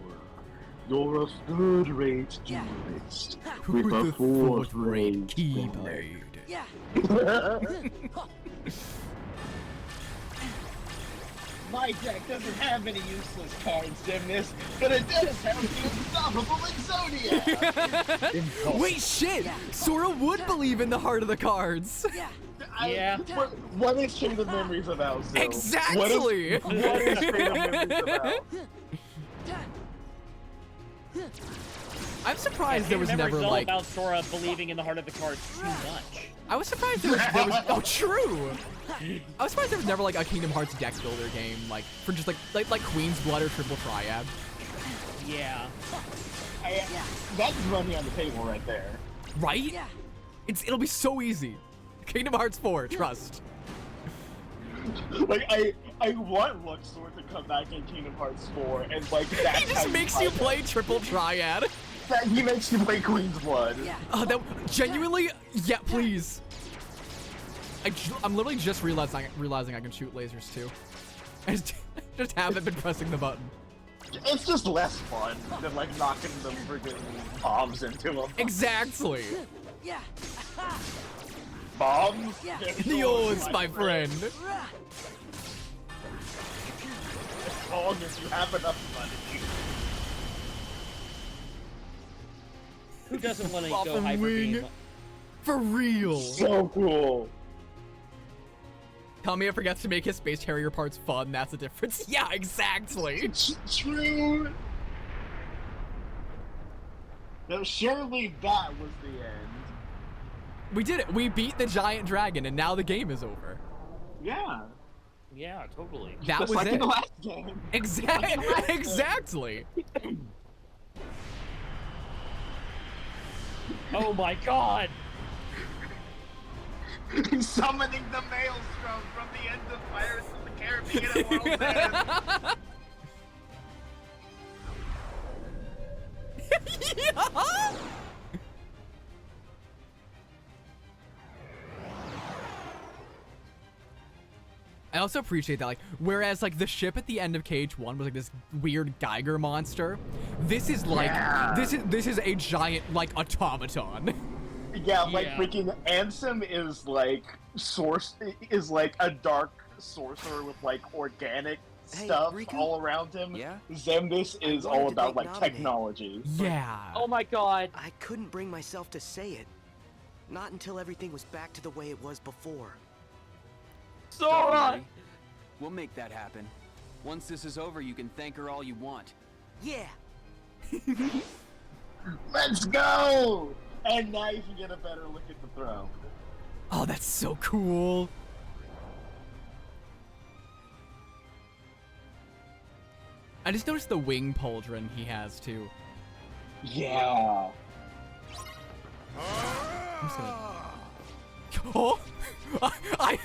you're a third-rate duelist with With a a fourth-rate Keyblade. Yeah. My deck doesn't have any useless cards, Dimness, but it does have the unstoppable Exodia! Wait, shit! Sora would believe in the heart of the cards. Yeah. Yeah. What is Chain of Memories about, Zil? Exactly! What is Chain of Memories about? I'm surprised there was Remember, never it's all like. about Sora believing in the heart of the cards too much. I was surprised there was oh, true. I was surprised there was never like a Kingdom Hearts deck builder game like for just like Queen's Blood or Triple Triad. Yeah. That's money on the table right there. Right? Yeah. It'll be so easy. Kingdom Hearts 4, trust. Like I want Luxor to come back in Kingdom Hearts 4 and like that's He how just makes you fight play it. Triple Triad. He makes you play Queen's Blood. Yeah. That genuinely, yeah, please. I'm literally just realizing I can shoot lasers too. I just haven't been pressing the button. It's just less fun than like knocking the friggin' bombs into them. Exactly. Yeah. Bombs? Yeah. They're Yours, my friend. long as you have enough money. Who doesn't want to Off go a hyper wing. game? For real. So cool. Tommy forgets to make his space harrier parts fun. That's the difference. Yeah, exactly. True. Now, surely that was the end. We did it. We beat the giant dragon, and now the game is over. Yeah. Yeah, totally. That Just was like it. in the last game. Exactly. Oh my god! Summoning the Maelstrom from the end of Pirates of the Caribbean at World's End. Yeah. I also appreciate that, like, whereas, like, the ship at the end of KH1 was, like, this weird Geiger monster, this is, like, this is a giant, like, automaton. Yeah, like, freaking Ansem is, like, a dark sorcerer with, like, organic stuff all around him. Yeah? Xemnas is all about, like, technology. Yeah. Oh my god. I couldn't bring myself to say it. Not until everything was back to the way it was before. Sora! We'll make that happen. Once this is over, you can thank her all you want. Yeah. Let's go! And now you can get a better look at the throne. Oh, that's so cool. I just noticed the wing pauldron he has, too. Yeah. I'm just gonna... Oh! I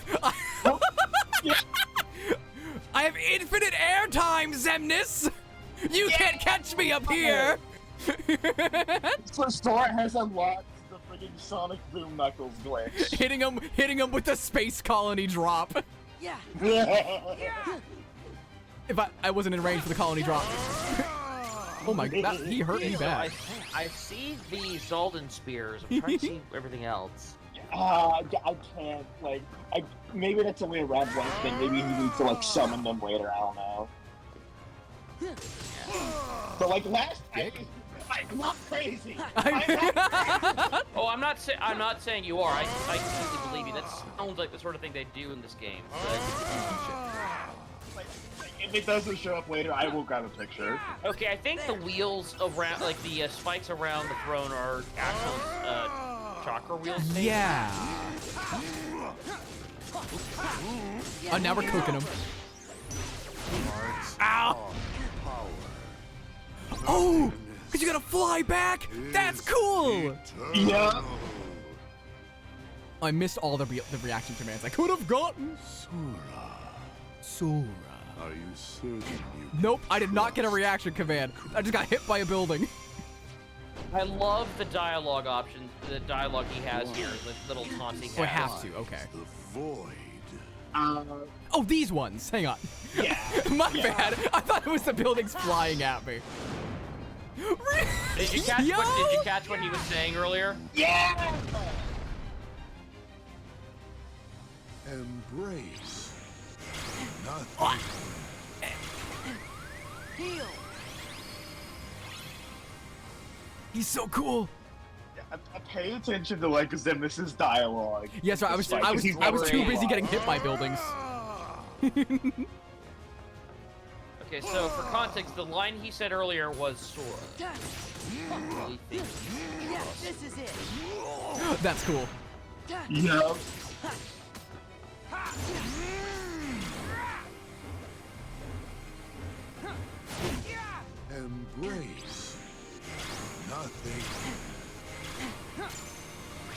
have infinite airtime, Xemnas! You can't catch me up here! So Sora has unlocked the freaking Sonic Boom Knuckles glitch. hitting him with the space colony drop. Yeah. If I wasn't in range for the colony drop. Oh my god, he hurt me bad. I see the Zaldin spears. I'm trying to see everything else. I can't, like, maybe that's only a Red Blank thing. Maybe he needs to, like, summon them later, I don't know. But, like, I'm not crazy. Oh, I'm not saying you are. I completely believe you. That sounds like the sort of thing they do in this game. If it doesn't show up later, I will grab a picture. Okay, I think the wheels around, like the spikes around the throne, are actual chakra wheels. Maybe? Yeah. Oh, now we're cooking him. Ow! Oh! Cause you gotta fly back? That's cool! Yeah. I missed all the reaction commands I could have gotten. Sora. Are you certain you... Nope, I did not get a reaction command. I just got hit by a building. I love the dialogue options, the dialogue he has here, the little taunting. Oh, I have to, okay. The void. Oh, these ones. Hang on. Yeah. My bad. I thought it was the buildings flying at me. Did you catch what he was saying earlier? Yeah! Embrace. Nothing. Heal. He's so cool. I pay attention to, like, Xemnas' dialogue. Yes, sir. I was too busy getting hit by buildings. Okay, so for context, the line he said earlier was Sora. Yeah, this is it. That's cool. Yep. Embrace. Nothing.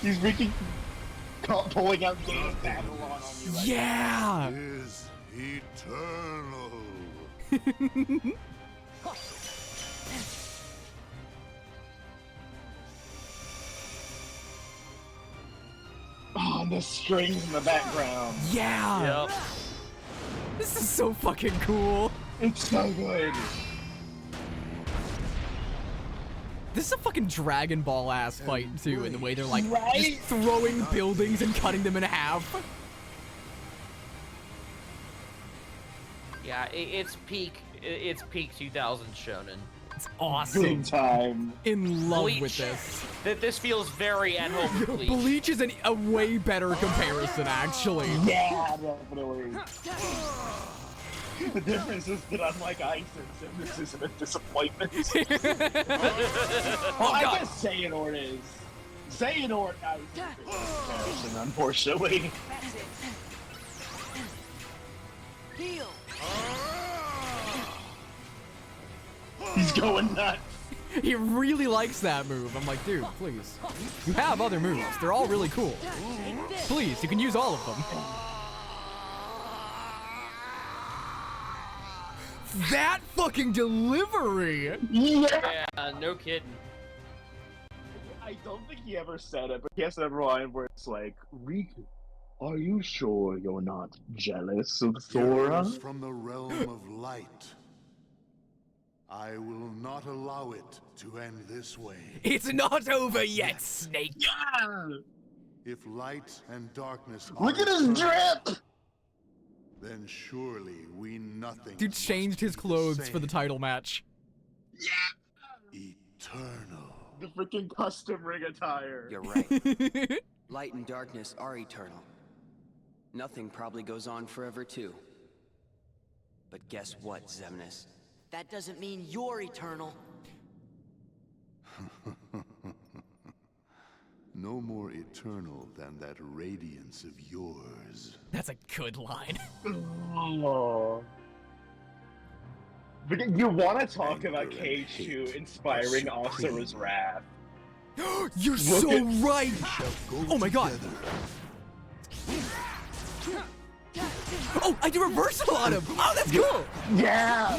He's freaking pulling out Gaze Babylon on you right Yeah. Is eternal. Oh, and the strings in the background. Yeah. Yep. This is so fucking cool. It's so good. This is a fucking Dragon Ball ass fight too, in the way they're like Right? just throwing buildings and cutting them in half. Yeah, it's peak it's peak 2000 shonen. It's awesome. Big time. In love Bleach. with this. This feels very at home with Bleach. Bleach is a way better comparison, actually. Yeah, definitely. The difference is that unlike Ice and this isn't a disappointment. Well, I guess Xehanort is. Xehanort Ice is a comparison, unfortunately. Heal. He's going nuts. He really likes that move. I'm like, dude, please. You have other moves. They're all really cool. Please, you can use all of them. That fucking delivery! Yeah. No kidding. I don't think he ever said it, but he has that line where it's like, Riku, are you sure you're not jealous of Sora? Heroes from the realm of light. I will not allow it to end this way. It's not over yet, Snake! Yeah! If light and darkness Look are at his eternal, drip! then surely we nothing. Dude changed his clothes for the title match. Eternal. The freaking custom ring attire. You're right. Light and darkness are eternal. Nothing probably goes on forever, too. But guess what, Xemnas? That doesn't mean you're eternal. No more eternal than that radiance of yours. That's a good line. Oh. You want to talk about K2 inspiring Asura's wrath. You're so right! Oh my god! Oh, I do reversal on him! Oh, that's cool! Yeah!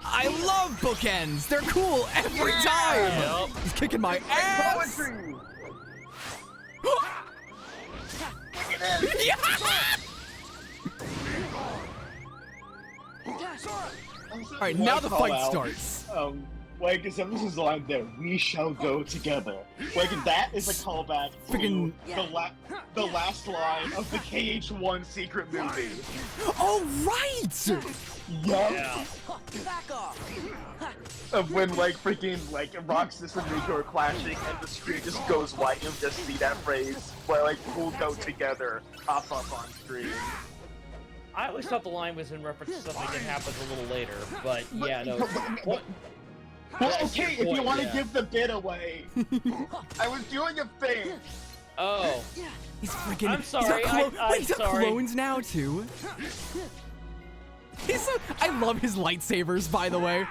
I love bookends! They're cool every time! Yep. He's kicking my ass! Yeah! Alright, now the fight starts. Like, Xemnas' line there, we shall go together. Like, that is a callback to Freaking- the last line of the KH1 secret movie. Oh, right! Yup. Yeah. Back off. Of when, like, freaking, like, Roxas and Riku are clashing and the screen just goes white and you just see that phrase where, like, we'll go together pop up on screen. I always thought the line was in reference to something that happens a little later, but yeah, no. What? Well, That's okay, your if you point, want to yeah. give the bit away. I was doing a thing. Oh. He's freaking. I'm sorry, He's got I'm wait, he's got sorry. clones now too. He's so, I love his lightsabers, by the way.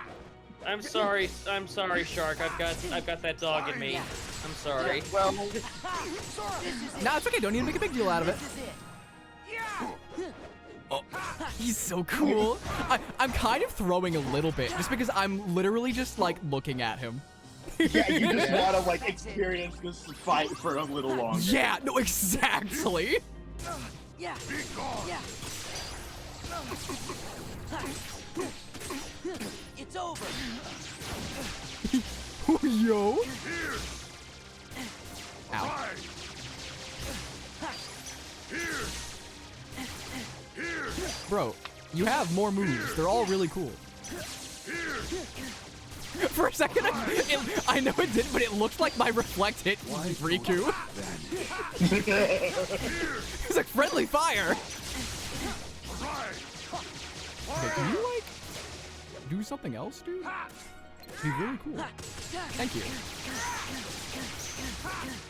I'm sorry, Shark. I've got that dog in me. I'm sorry. Well, No, it's okay. Don't need to make a big deal out of it. Oh, he's so cool. I'm kind of throwing a little bit, just because I'm literally just like looking at him. yeah, you just want to like experience this fight for a little longer. Yeah, no, exactly. Yeah. Yeah. It's over. Yo. Ow. Bro, you have more moves. They're all really cool. For a second, I know it did, but it looked like my reflect hit Riku. It's like friendly fire. Okay, can you like do something else, dude? It'd be really cool. Thank you.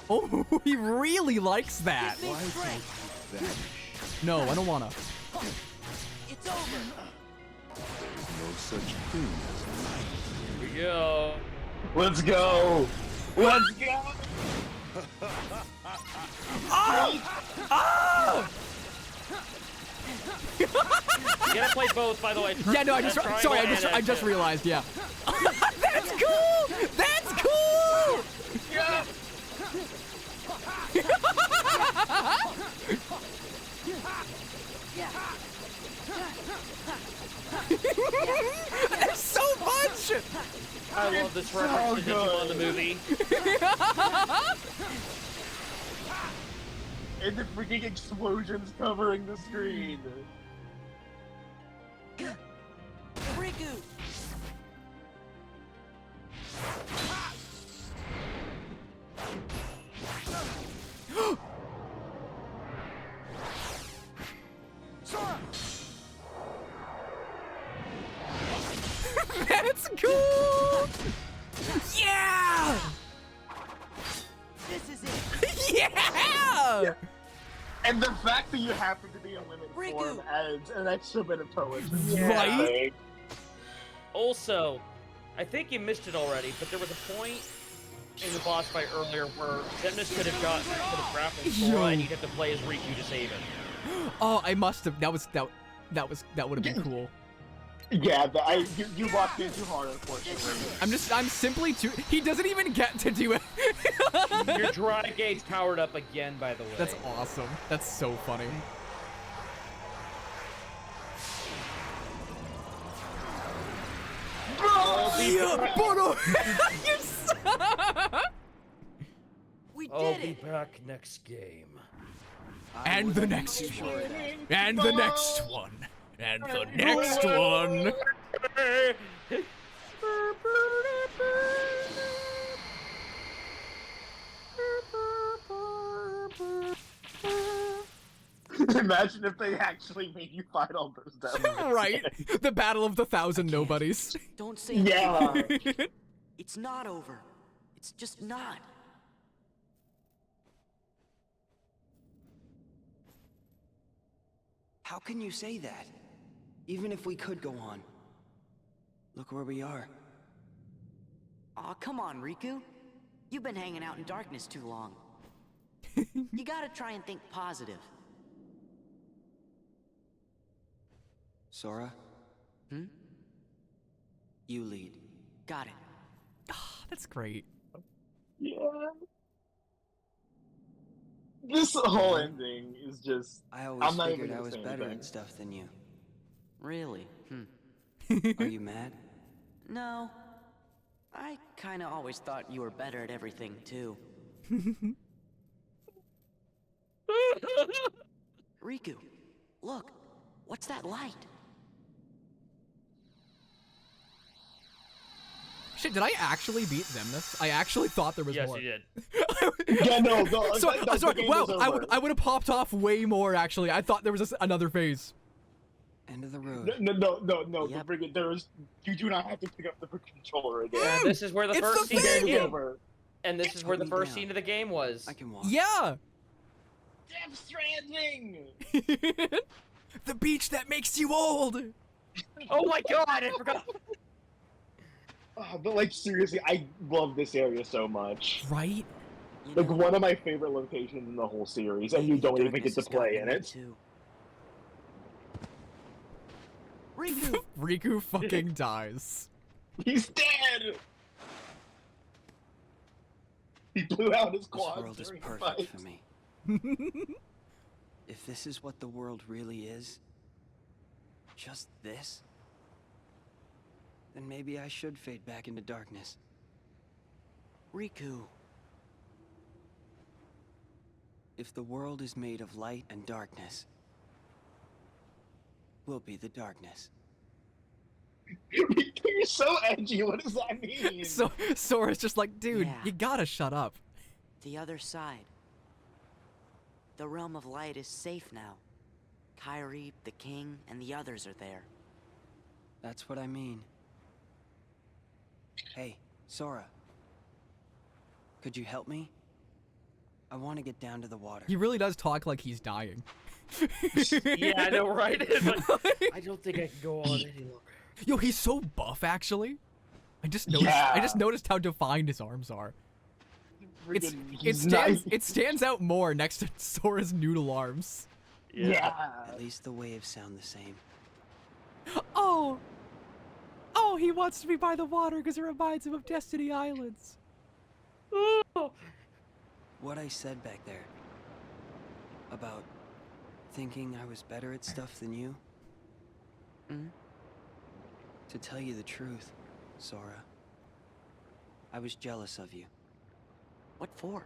Oh, he really likes that. No, I don't wanna. It's over. No such thing as light. Here we go. Let's go. Let's go. Oh! Oh! You gotta play both, by the way. Yeah, no, I just realized, yeah. That's cool! That's cool! Yeah. There's so much! I love this reference to Digimon the movie. And the freaking explosions covering the screen. Riku! That's cool! Yeah! This is it! Yeah! And the fact that you happen to be in women Riku! form adds an extra bit of poetry. Right? Also, I think you missed it already, but there was a point in the boss fight earlier where Xemnas could have gotten to the grappling Sora and you'd have to play as Riku to save him. Oh, I must have. That would have been cool. Yeah, you walked in too hard, unfortunately. I'm simply too. He doesn't even get to do it. Your dry gauge powered up again, by the way. That's awesome. That's so funny. We did I'll it! be back next game. And the next one. And the next one. And the next one. Imagine if they actually made you fight all those devils. Right? The battle of the 1,000 nobodies. Don't say Yeah. It's not over. It's just not. How can you say that? Even if we could go on. Look where we are. Aw, come on, Riku. You've been hanging out in darkness too long. You gotta try and think positive. Sora? Hmm? You lead. Got it. That's great. Yeah. This whole ending is just. I always I'm not figured even I gonna was say better anything. at stuff than you. Really? Are you mad? No. I kinda always thought you were better at everything, too. Riku, look. What's that light? Shit, did I actually beat Xemnas? I actually thought there was Yes, more. you did. Yeah, no, Sorry, wow, over. I would have popped off way more, actually. I thought there was another phase. End of the road. No. Yep. You do not have to pick up the controller again. And this is where the It's first the scene of the thing! game. Over. And this is where the Put me first down. scene of the game was. I can walk. Yeah! Death Stranding! The beach that makes you old! Oh my god, I forgot. But like seriously, I love this area so much. Right? You Like know, one of my favorite locations in the whole series, and you maybe the don't even get darkness to has play gotten in me, it. too. Riku! Riku fucking dies. He's dead! He blew out his This quads world is during the perfect fight. for me. If this is what the world really is, just this, then maybe I should fade back into darkness. Riku. If the world is made of light and darkness, we'll be the darkness. You're so edgy, what does that mean? So Sora's just like, dude, Yeah. you gotta shut up. The other side. The realm of light is safe now. Kyrie, the king, and the others are there. That's what I mean. Hey, Sora. Could you help me? I want to get down to the water. He really does talk like he's dying. Yeah, I know, right? I don't think I can go on any longer. Yo, he's so buff, actually. I just noticed how defined his arms are. It stands out more next to Sora's noodle arms. Yeah. At least the waves sound the same. Oh, he wants to be by the water because it reminds him of Destiny Islands. What I said back there about thinking I was better at stuff than you? To tell you the truth, Sora, I was jealous of you. What for?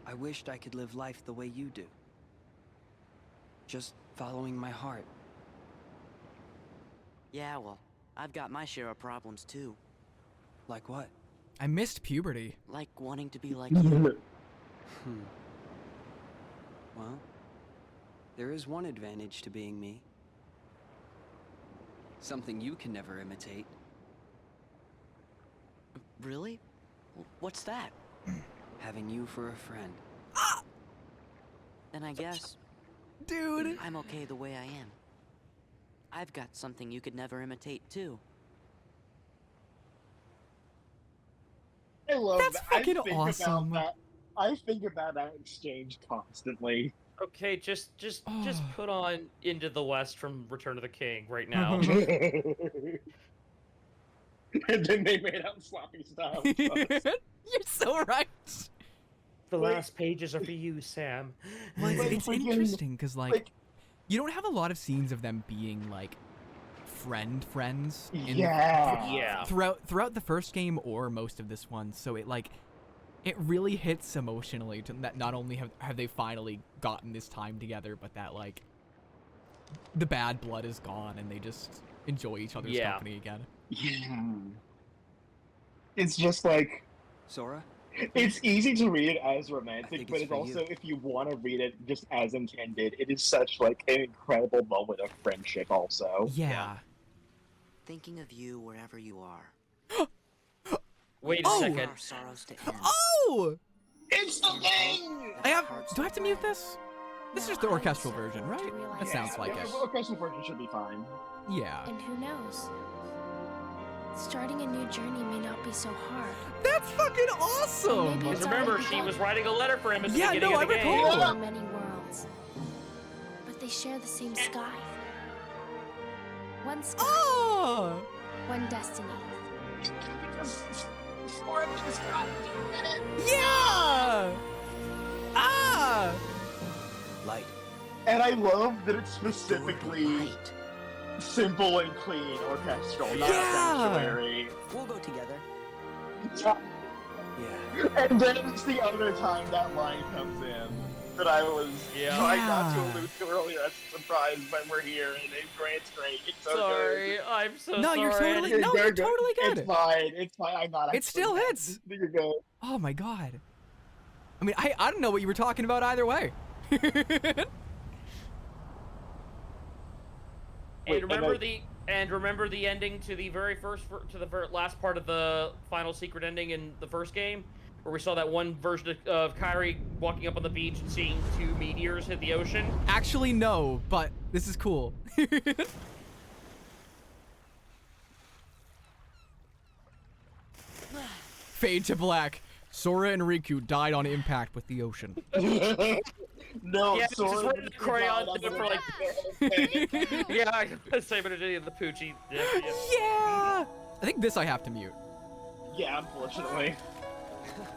I wished I could live life the way you do. Just following my heart. Yeah, well, I've got my share of problems too. Like what? I missed puberty. Like wanting to be like you. Well, there is one advantage to being me. Something you can never imitate. Really? What's that? Having you for a friend. Then I guess... Dude! I'm okay the way I am. I've got something you could never imitate, too. I love That's that. fucking I think awesome. About that. I think about that exchange constantly. Okay, just put on Into the West from Return of the King right now. And then they made out sloppy style. You're so right. The last pages are for you, Sam. Well, it's freaking- interesting because like you don't have a lot of scenes of them being like friends. Yeah. Throughout the first game or most of this one, so it really hits emotionally to that not only have they finally gotten this time together, but that like the bad blood is gone and they just enjoy each other's company again. Yeah. It's just like Sora? it's easy to read it as romantic, think but it's it's for also you. if you want to read it just as intended, it is such like an incredible moment of friendship. Also, Yeah. Thinking of you wherever you are. Wait a second. Our sorrows to end. Oh! it's the thing. Do I have to mute this? This is just the orchestral version, right? That sounds like it. The orchestral version should be fine. Yeah. And who knows? Starting a new journey may not be so hard. That's fucking awesome! Maybe it's Remember, already she begun. was writing a letter for him at the Yeah, beginning no, of the I game. recall. There are many worlds, but they share the same sky. One sky, Oh! one destiny. Yeah! Ah! Light. And I love that it's specifically Light. simple and clean orchestral, not Yeah! sanctuary. We'll go together. Yeah. And then it's the other time that line comes in that I was trying not to Yeah. allude to earlier as a surprise, but we're here and it's great. It's so Sorry, I'm so No, sorry. you're totally good. no, you're totally good. It's fine. It's fine. I'm not. It still actually hits. mad. You're good. Oh my god. I mean, I don't know what you were talking about either way. Wait, And remember the ending to the last part of the final secret ending in the first game, where we saw that one version of Kairi walking up on the beach and seeing 2 meteors hit the ocean. Actually, no, but this is cool. Fade to black. Sora and Riku died on impact with the ocetion. No, Yeah, Sora just wrote was the crayon not to it on for like. the- Yeah, I could say but the Poochie. Yeah. Yeah! I think this I have to mute. Yeah, unfortunately.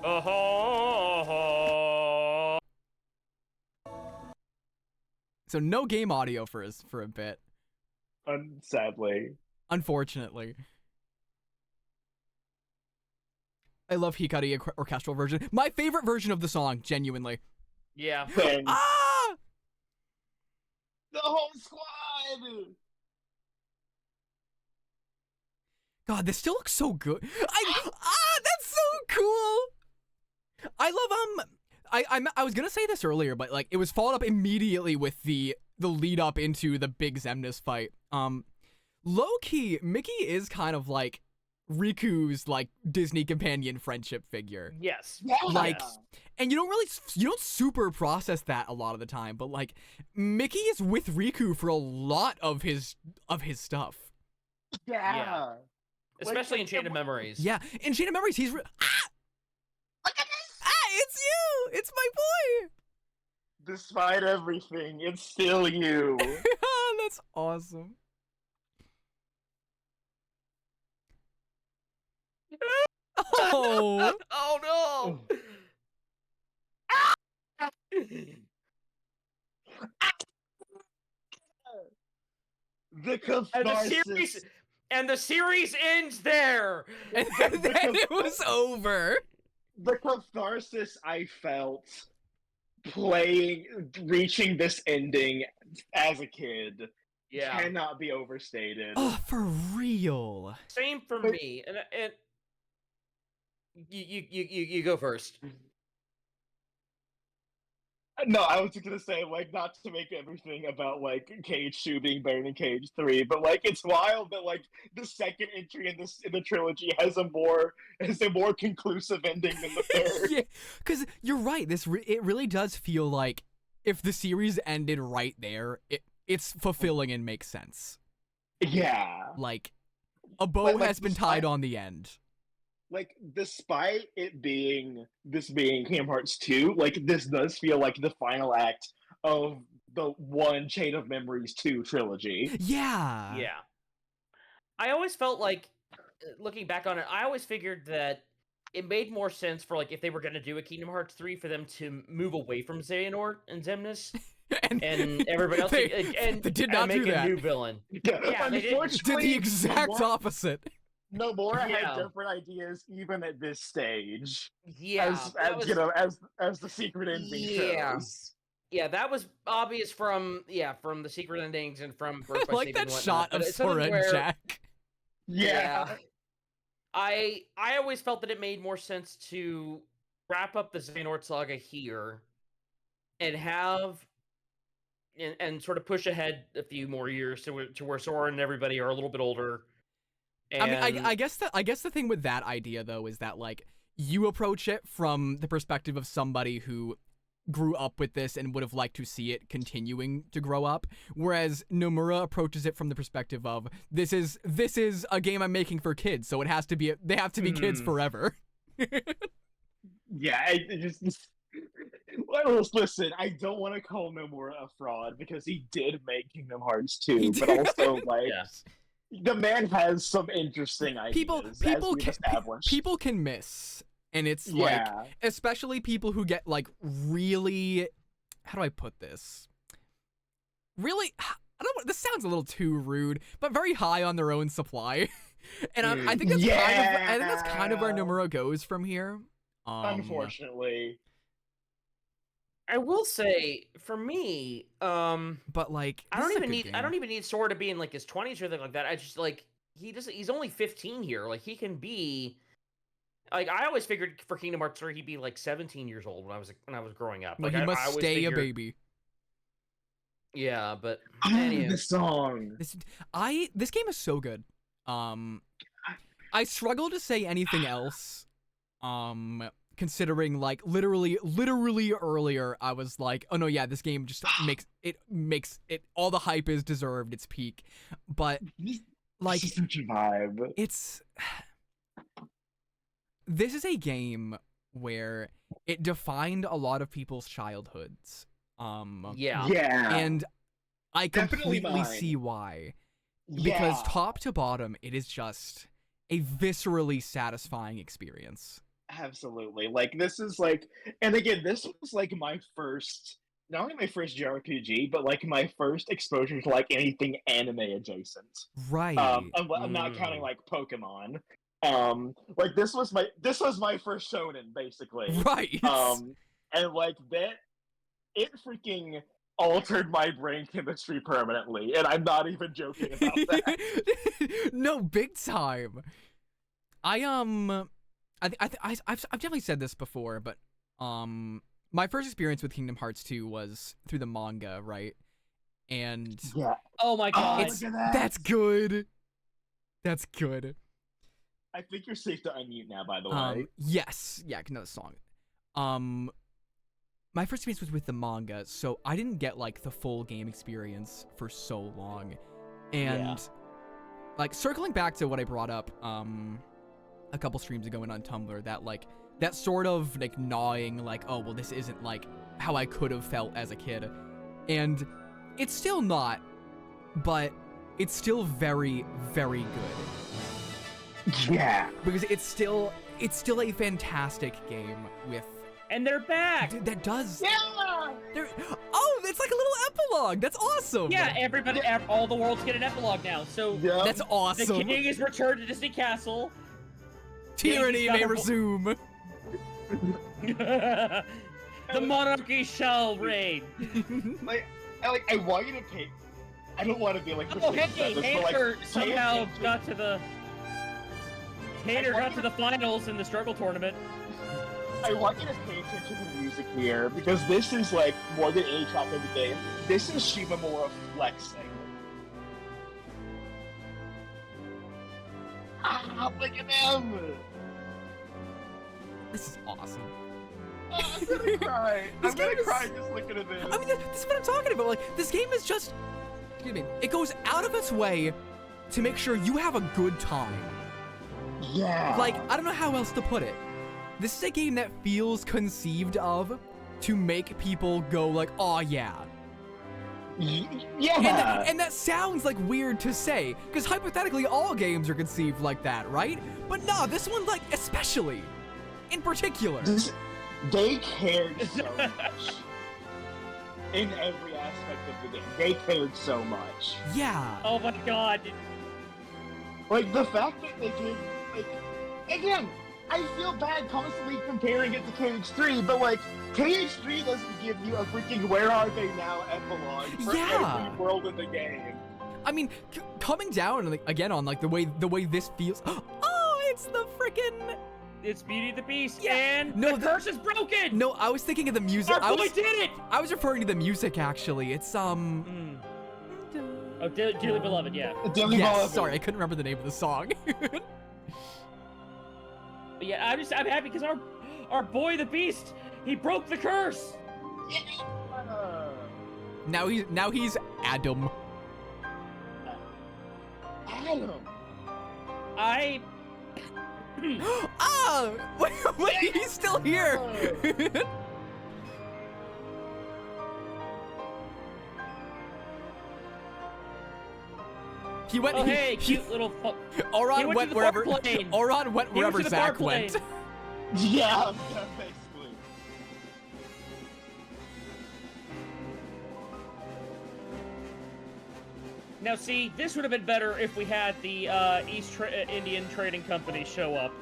Oh. So no game audio for a bit, Sadly. unfortunately. I love Hikari orchestral version. My favorite version of the song, genuinely. Yeah. Then Ah! the whole squad. God, this still looks so good. That's so cool. I love I was gonna say this earlier, but like it was followed up immediately with the lead up into the big Xemnas fight. Low key, Mickey is kind of like Riku's like Disney companion friendship figure. Yes. Like, and you don't super process that a lot of the time, but like Mickey is with Riku for a lot of his stuff. Yeah. Especially in Chain of Memories. Yeah, in Chain of Memories, he's look at this! It's you! It's my boy! Despite everything, it's still you. That's awesome. Oh! Oh no! The catharsis. And the series ends there. And then it was over. The catharsis I felt reaching this ending as a kid Yeah. cannot be overstated. Oh, for real. Same for me. And you go first. No, I was just gonna say, like, not to make everything about like Cage 2 being better than Cage 3, but like it's wild that like the second entry in the trilogy has a more conclusive ending than the third. Yeah, because you're right. It really does feel like if the series ended right there, it's fulfilling and makes sense. Yeah. Like a bow Like, has been tied on the end. Like, despite it being Kingdom Hearts 2, like this does feel like the final act of the One Chain of Memories 2 trilogy. Yeah. Yeah. I always felt like, looking back on it, I always figured that it made more sense for, like, if they were going to do a Kingdom Hearts 3 for them to move away from Xehanort and Xemnas and everybody else they did not make do that. a new villain. Yeah, they did. unfortunately, Did the exact opposite. Nomura Yeah. had different ideas even at this stage. Yeah. As the secret ending shows. Yeah, that was obvious from the secret endings and from Birth by I like Sleep that and whatnot, shot but of it's something Sora and where- Jack. Yeah. I always felt that it made more sense to wrap up the Xehanort saga here and have and sort of push ahead a few more years to where Sora and everybody are a little bit older. And... I mean, I guess the thing with that idea though is that like you approach it from the perspective of somebody who grew up with this and would have liked to see it continuing to grow up, whereas Nomura approaches it from the perspective of this is a game I'm making for kids, so they have to be kids forever. Yeah, well, listen, I don't want to call Nomura a fraud because he did make Kingdom Hearts 2, but also like the man has some interesting ideas. People can miss. And it's like, especially people who get like really, how do I put this? Really, this sounds a little too rude, but very high on their own supply. And I think that's kind of where Nomura goes from here. Unfortunately. I will say, for me, but like, I don't even need Sora to be in like his 20s or anything like that. I just like he's only 15 here. Like he can be. Like I always figured for Kingdom Hearts 3 he'd be like 17 years old when I was growing up. Like he must stay a baby. Yeah, but the song. This game is so good. I struggle to say anything else. Considering like literally earlier I was like, oh no, yeah, this game just makes it all the hype is deserved, its peak. But like it's such a vibe. This is a game where it defined a lot of people's childhoods. Yeah. And I Definitely completely mine. see why. Because top to bottom, it is just a viscerally satisfying experience. Absolutely. Like this is like, and again, this was like my first, not only my first JRPG, but like my first exposure to like anything anime adjacent. Right. I'm not counting like Pokemon. Like this was my first shonen, basically. Right. And like that, it freaking altered my brain chemistry permanently, and I'm not even joking about that. No, big time. I've definitely said this before, but my first experience with Kingdom Hearts 2 was through the manga, right? And oh my god, that's good. That's good. I think you're safe to unmute now, by the way. Yes. Yeah, I can know the song. My first experience was with the manga, so I didn't get, like, the full game experience for so long. And, like, circling back to what I brought up, a couple streams ago and on Tumblr, that, like, that sort of, like, gnawing, like, oh, well, this isn't, like, how I could have felt as a kid. And it's still not, but it's still very, very good. Yeah. Because it's still a fantastic game with... And they're back! That does... Yeah! Oh, it's like a little epilogue! That's awesome! Yeah, all the worlds get an epilogue now, so... That's awesome! The king is returned to Disney Castle. Tyranny may resume! The monarchy shall reign. I want you to pay. I don't want to be like. Oh, hey, Hater somehow got to the. Hater got to the finals in the struggle tournament. I want you to pay attention to the music here, because this is like more than any track of the game. This is Shimamura flexing. Ah, look at him! This is awesome. Oh, I'm gonna cry. I'm gonna cry just looking at this. I mean, this is what I'm talking about. Like, this game is just, excuse me, it goes out of its way to make sure you have a good time. Yeah. Like, I don't know how else to put it. This is a game that feels conceived of to make people go like, oh yeah. Yeah. And that sounds like weird to say, because hypothetically all games are conceived like that, right? But no, this one, like, especially, in particular. They cared so much. In every aspect of the game. They cared so much. Yeah. Oh my god. Like, the fact that they did, like, again, I feel bad constantly comparing it to KH3, but like, KH3 doesn't give you a freaking where are they now epilogue for every world in the game. I mean, coming down like, again on like the way this feels. Oh, it's the freaking. It's Beauty and the Beast, Yeah. and No, the curse is broken. No, I was thinking of the music. Our boy did it. I was referring to the music actually. It's Oh, Dearly Beloved, yeah. Dearly yes, Beloved. sorry, I couldn't remember the name of the song. But yeah, I'm happy because our boy the Beast, he broke the curse. Now he's Adam. Adam. Ah! Wait, he's still here. He went. Oh, hey, cute little. Oron went wherever. Oron went wherever Zach went. Yeah, basically. Now, see, this would have been better if we had the East Indian Trading Company show up.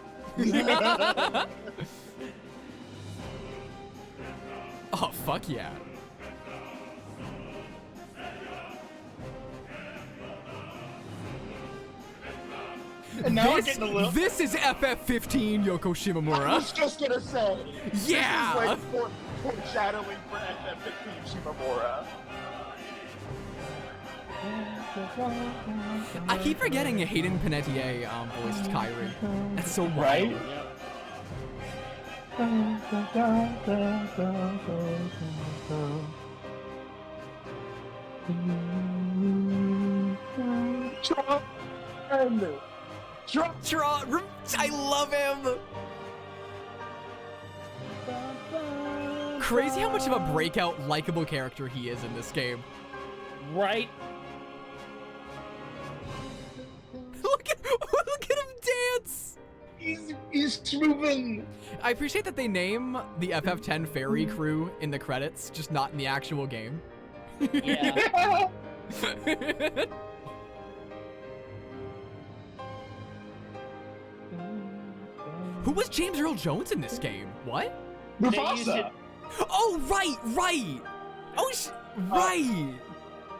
Oh, fuck yeah. And now we're getting a little. This is FF15, Yoko Shimamura. I was just gonna say. Yeah. This is like foreshadowing for FF15 Shimamura. I keep forgetting Hayden Panettiere voiced Kyrie. That's so wild. Right? Tron, I love him. Crazy how much of a breakout, likable character he is in this game. Right? Look at him dance. He's moving. I appreciate that they name the FF10 ferry crew in the credits, just not in the actual game. Yeah. Who was James Earl Jones in this game? What? Mufasa. Oh, right. Oh, right.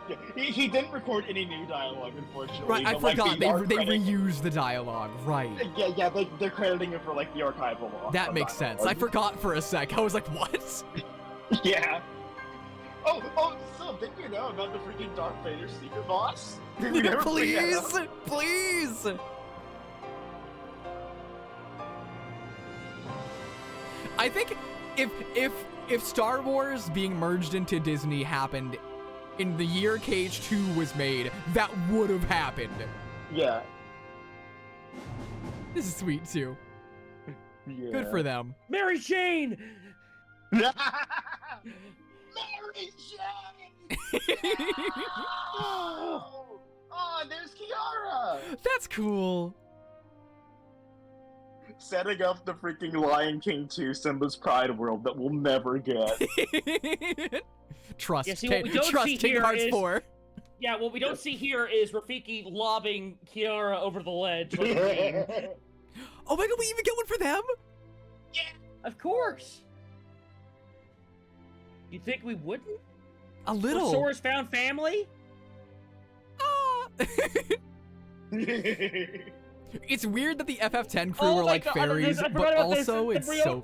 Yeah, he didn't record any new dialogue, unfortunately. Right, I but, like, forgot. the They credit- reused the dialogue. Right. Yeah, they're crediting him for like the archival law. That makes sense. I forgot for a sec. I was like, what? Yeah. Oh, so didn't you know about the freaking Darth Vader secret boss? Please. I think if Star Wars being merged into Disney happened in the year KH2 was made, that would have happened. Yeah. This is sweet too. Yeah. Good for them. Mary Jane! Mary Jane! Oh, there's Kiara! That's cool. Setting up the freaking Lion King 2 Simba's Pride world that we'll never get. Trust. Yeah, see, what we don't Trust see Kingdom here Hearts is- 4. Yeah, what we don't see here is Rafiki lobbing Kiara over the ledge. Like a meme. Oh my god, we even get one for them? Of course. You think we wouldn't? A little. Sora's found family? It's weird that the FF10 crew Oh are my like God, fairies, I forgot but about this. also it's so.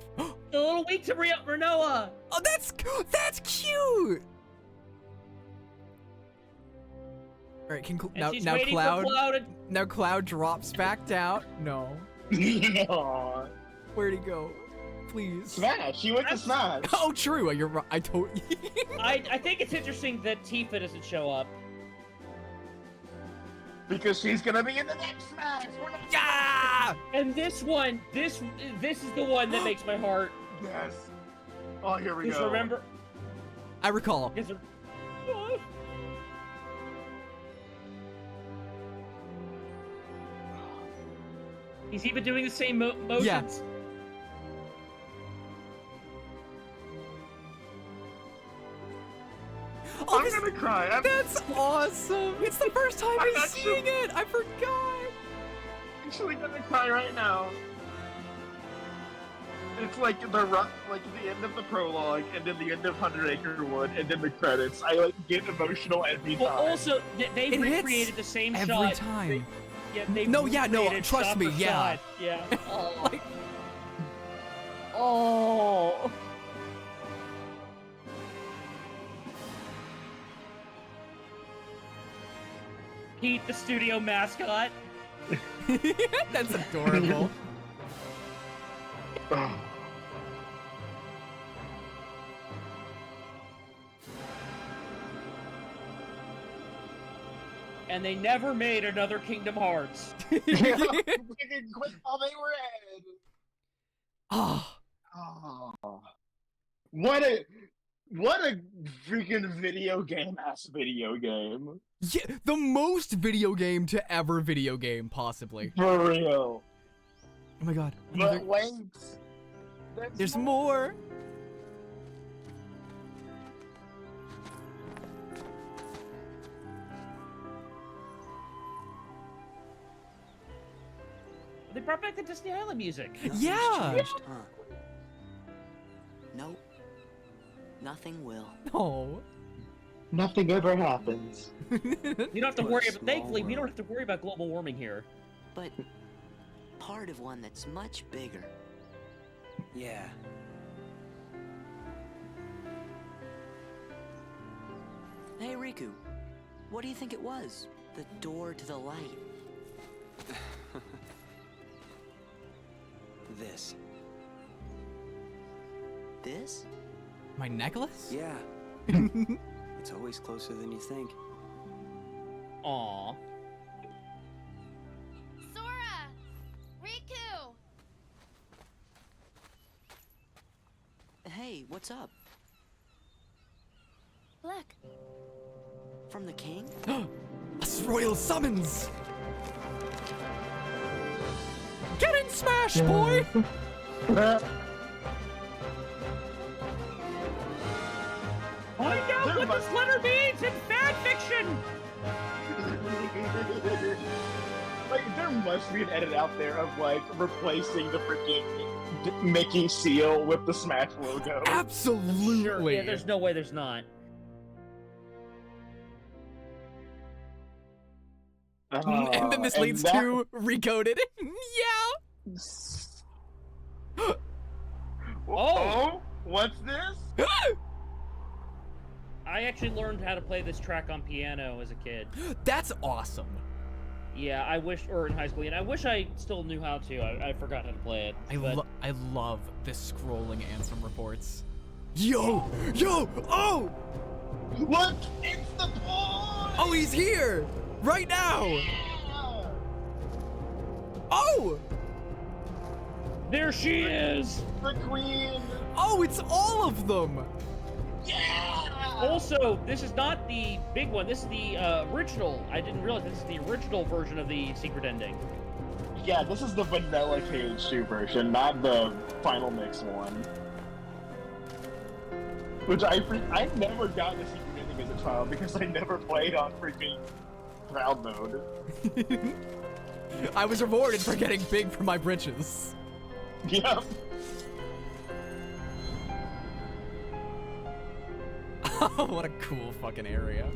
The little weak to Renoa. Oh, that's cute. All right, can now Cloud drops back down. No. Aw. Where'd he go? Please. Smash. He went to Smash. Oh, true. You're right. I totally. I think it's interesting that Tifa doesn't show up. Because she's gonna be in the next Smash. Yeah. And this one, this is the one that makes my heart. Yes. Oh, here we Just go. remember. I recall. He's even doing the same motions. Yeah. I'm gonna cry. That's awesome. It's the first time I'm seeing it. I forgot. I'm actually gonna cry right now. It's like the end of the prologue, and then the end of 100 Acre Wood, and then the credits. I like get emotional every time. Well, also they recreated the same every shot time. They No, recreated trust shot me, for yeah. shot. Yeah. Oh. Like, oh. Pete, the studio mascot. That's adorable. And they never made another Kingdom Hearts. Quit while they were ahead. Oh. What a freaking video game game. Yeah, the most video game to ever video game, possibly. For real. Oh my god. But wait. There's more. They brought back the Disney Island music. Yeah. Changed, huh? Nope. Nothing will. Oh. Nothing ever happens. We don't have to worry about. Thankfully, we don't have to worry about global warming here. But part of one that's much bigger. Yeah. Hey, Riku. What do you think it was? The door to the light. This. This? My necklace? Yeah. It's always closer than you think. Aww. Sora! Riku! Hey, what's up? Look. From the king? A royal summons! Get in, Smash, boy! Find out what this letter means in fan fiction! Like, there must be an edit out there of, like, replacing the freaking Mickey seal with the Smash logo. Absolutely! Sure, yeah, there's no way there's not. And then this leads to Recoded. Yeah! Oh! What's this? I actually learned how to play this track on piano as a kid. That's awesome. Yeah, I wish, or in high school, and I wish I still knew how to. I forgot how to play it. I love the scrolling Ansem reports. Yo! Yo! Oh! Look! It's the boy! Oh, he's here! Right now! Yeah! Oh! There she is! The queen! Oh, it's all of them! Yeah! Also, this is not the big one. This is the original. I didn't realize this is the original version of the secret ending. Yeah, this is the vanilla KH2 version, not the final mix one. Which I never got the secret ending as a child because I never played on freaking Proud Mode. I was rewarded for getting big for my britches. Yep. What a cool fucking area.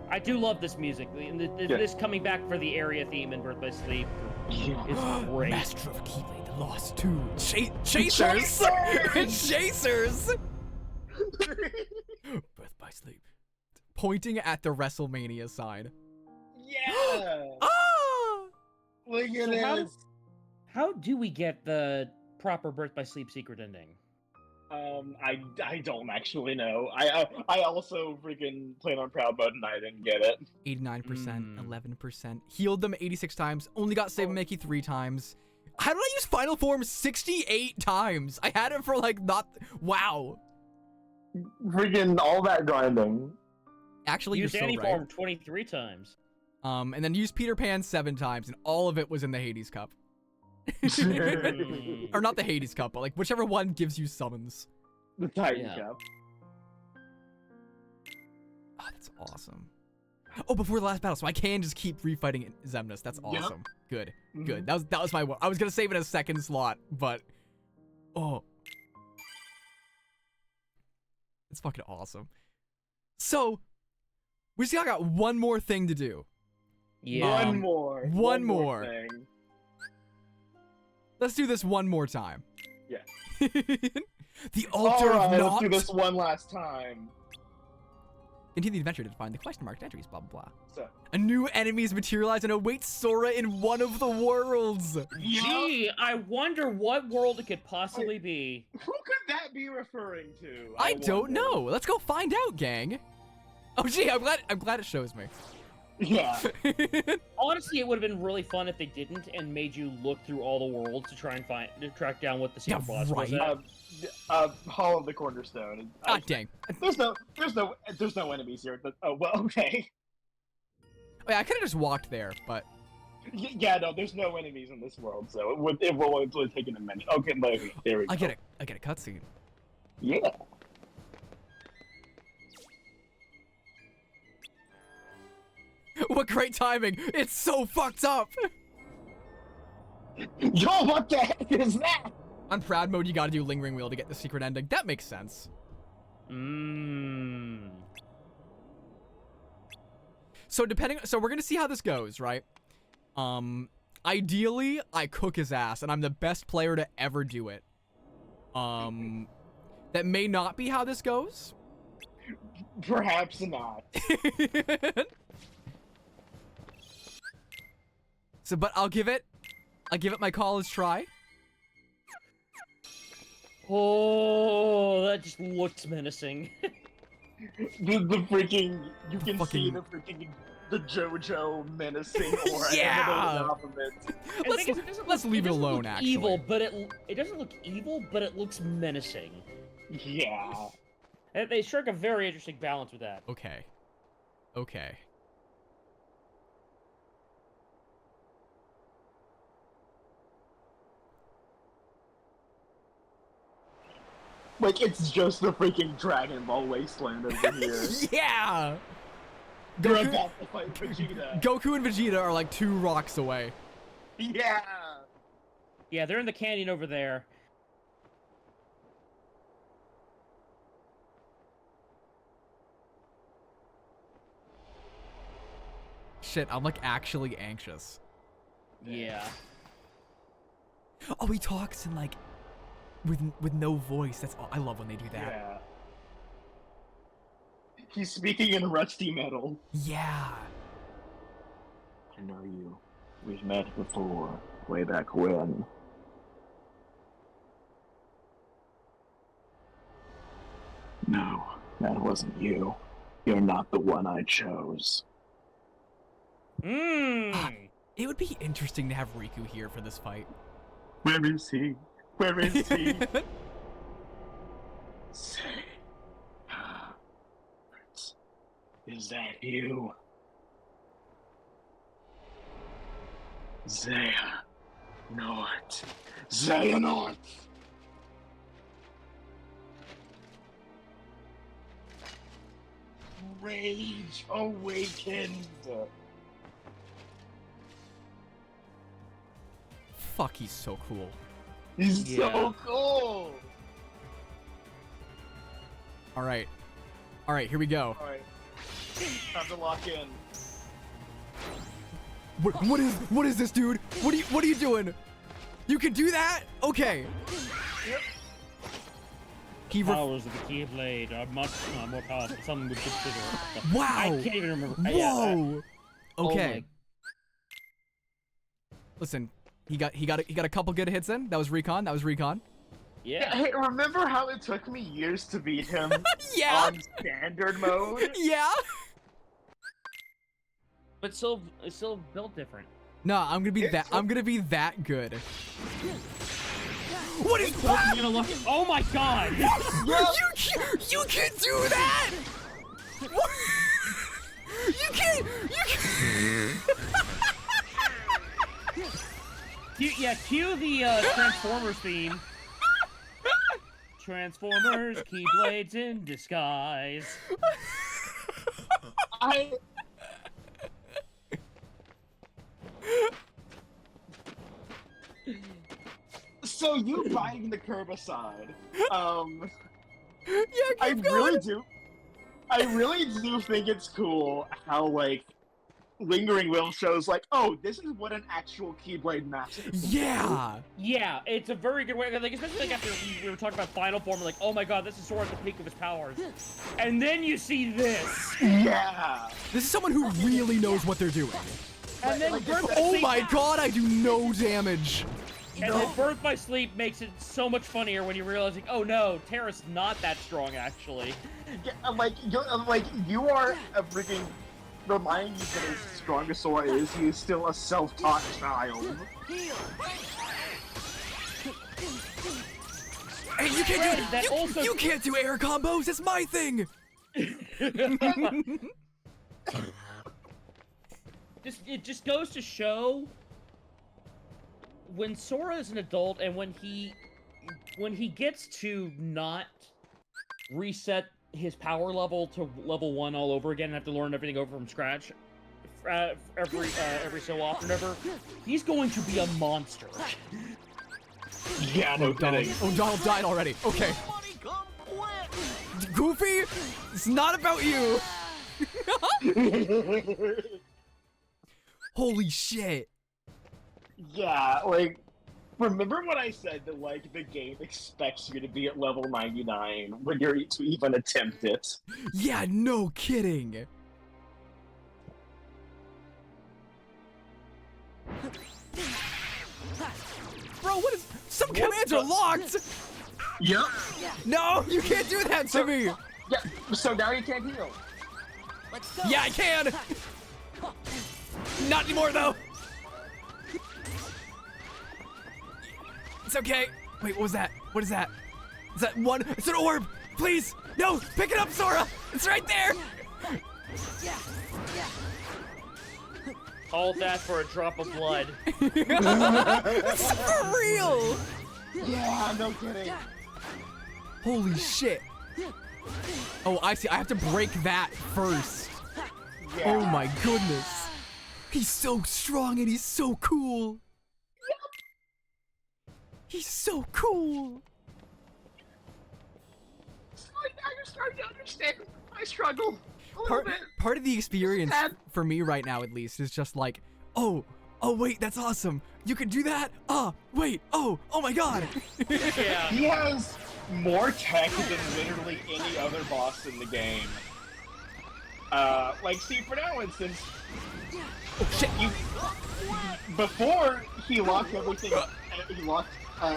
I do love this music. This coming back for the area theme in Birth by Sleep is great. Master of Keyblade, the Lost Two. Chasers! Chasers! Birth by Sleep. Pointing at the WrestleMania sign. Yeah! Ah! Look at So this! how do we get the proper Birth by Sleep secret ending? I don't actually know. I also freaking played on Proud Mode and I didn't get it. 89%, 11%. Healed them 86 times. Only got Save and Makey 3 times. How did I use Final Form 68 times? I had it for like not... Wow. Freaking all that grinding. Actually, you're Used so Anti-Form right. 23 times. And then used Peter Pan 7 times, and all of it was in the Hades Cup. Or not the Hades Cup, but like whichever one gives you summons. The Titan Cup. Oh, that's awesome. Oh, before the last battle, so I can just keep refighting Xemnas. That's awesome. Good, good. That was my one. I was gonna save it as second slot, but it's fucking awesome. So we still got one more thing to do. Yeah. One more thing. Let's do this one more time. Yeah. The altar of Let's Naught. do this one last time. Continue the adventure to find the question marked entries, blah, blah, blah. So. A new enemy is materialized and awaits Sora in one of the worlds. Gee, I wonder what world it could possibly be. Who could that be referring to? I don't know. Let's go find out, gang. Oh, gee, I'm glad it shows me. Yeah. Honestly, it would have been really fun if they didn't and made you look through all the worlds to track down what the secret boss was. Hall of the Cornerstone. God dang. There's no enemies here. Oh well, okay. Oh, yeah, I could have just walked there, but. Yeah, no, there's no enemies in this world, so it will have taken a minute. Okay, there we go. I get a cutscene. Yeah. What great timing! It's so fucked up! Yo, what the heck is that? On Proud Mode, you gotta do Lingering Wheel to get the secret ending. That makes sense. So we're gonna see how this goes, right? Ideally, I cook his ass, and I'm the best player to ever do it. That may not be how this goes. Perhaps not. So, but I'll give it my college try. Oh, that just looks menacing. the freaking, you can see the freaking, the JoJo menacing aura. Yeah. Let's leave it alone. Actually, evil, but it doesn't look evil, but it looks menacing. Yeah. And they struck a very interesting balance with that. Okay. Like, it's just the freaking Dragon Ball Wasteland over here. Yeah! They're about to fight Vegeta. Goku and Vegeta are like 2 rocks away. Yeah! Yeah, they're in the canyon over there. Shit, I'm like actually anxious. Yeah. Oh, he talks in like with no voice. That's all. I love when they do that. Yeah. He's speaking in rusty metal. Yeah. I know you. We've met before, way back when. No, that wasn't you. You're not the one I chose. It would be interesting to have Riku here for this fight. Where is he? Where is he? Say, is that you? Xehanort. Xehanort! Rage awakened! Fuck, he's so cool. He's so cool! All right. All right, here we go. All right. Time to lock in. What is this, dude? What are you doing? You can do that? Okay. Yep. Powers of the Keyblade are much more powerful. Something would consider. Wow. I can't even remember. Whoa. Okay. Oh Listen, he got a couple good hits in. That was recon. Yeah. Hey, remember how it took me years to beat him Yeah. on standard mode? Yeah. But it's still built different. No, I'm gonna be that good. What is I'm gonna look. Oh my god! You can do that! What? You can. Cue the Transformers theme. Transformers, Keyblades in disguise. So you riding the curb aside, Yeah, I keep going. really do think it's cool how like Lingering Will shows like, oh, this is what an actual Keyblade master is. Yeah. Yeah, it's a very good way. Like, especially like after we were talking about Final Form, like, oh my god, this is Sora at the peak of his powers, and then you see this. Yeah. This is someone who really knows what they're doing. And then Oh my god, I do no damage. And then Birth by Sleep makes it so much funnier when you realize, like, oh no, Terra's not that strong actually. Yeah, you are a freaking reminding you that as strong as Sora is, he is still a self-taught child. Hey, you can't you can't do air combos. It's my thing. It just goes to show when Sora is an adult and when he gets to not reset his power level to level 1 all over again and have to learn everything over from scratch every so often ever, he's going to be a monster. Yeah, no kidding. Oh, Donald died already. Okay. Goofy, it's not about you. Holy shit. Yeah, like, remember when I said that, like, the game expects you to be at level 99 when you're to even attempt it? Yeah, no kidding. Bro, what is... Some commands are locked! Yep. No, you can't do that to me! Yeah, so now you can't heal. Let's go. Yeah, I can! Not anymore, though! It's okay. Wait, what was that? What is that? Is that one? It's an orb! Please! No! Pick it up, Sora! It's right there! Hold that for a drop of blood. It's for real! Yeah, no kidding. Holy shit. Oh, I see. I have to break that first. Yeah. Oh my goodness. He's so strong and he's so cool. He's so cool. I'm starting to understand my struggle a little bit. Part of the experience for me right now, at least, is just like, oh wait, that's awesome. You can do that? Wait, oh my god. Yeah. He has more tech than literally any other boss in the game. Like, see, for now, instance, Oh shit. before he locked everything,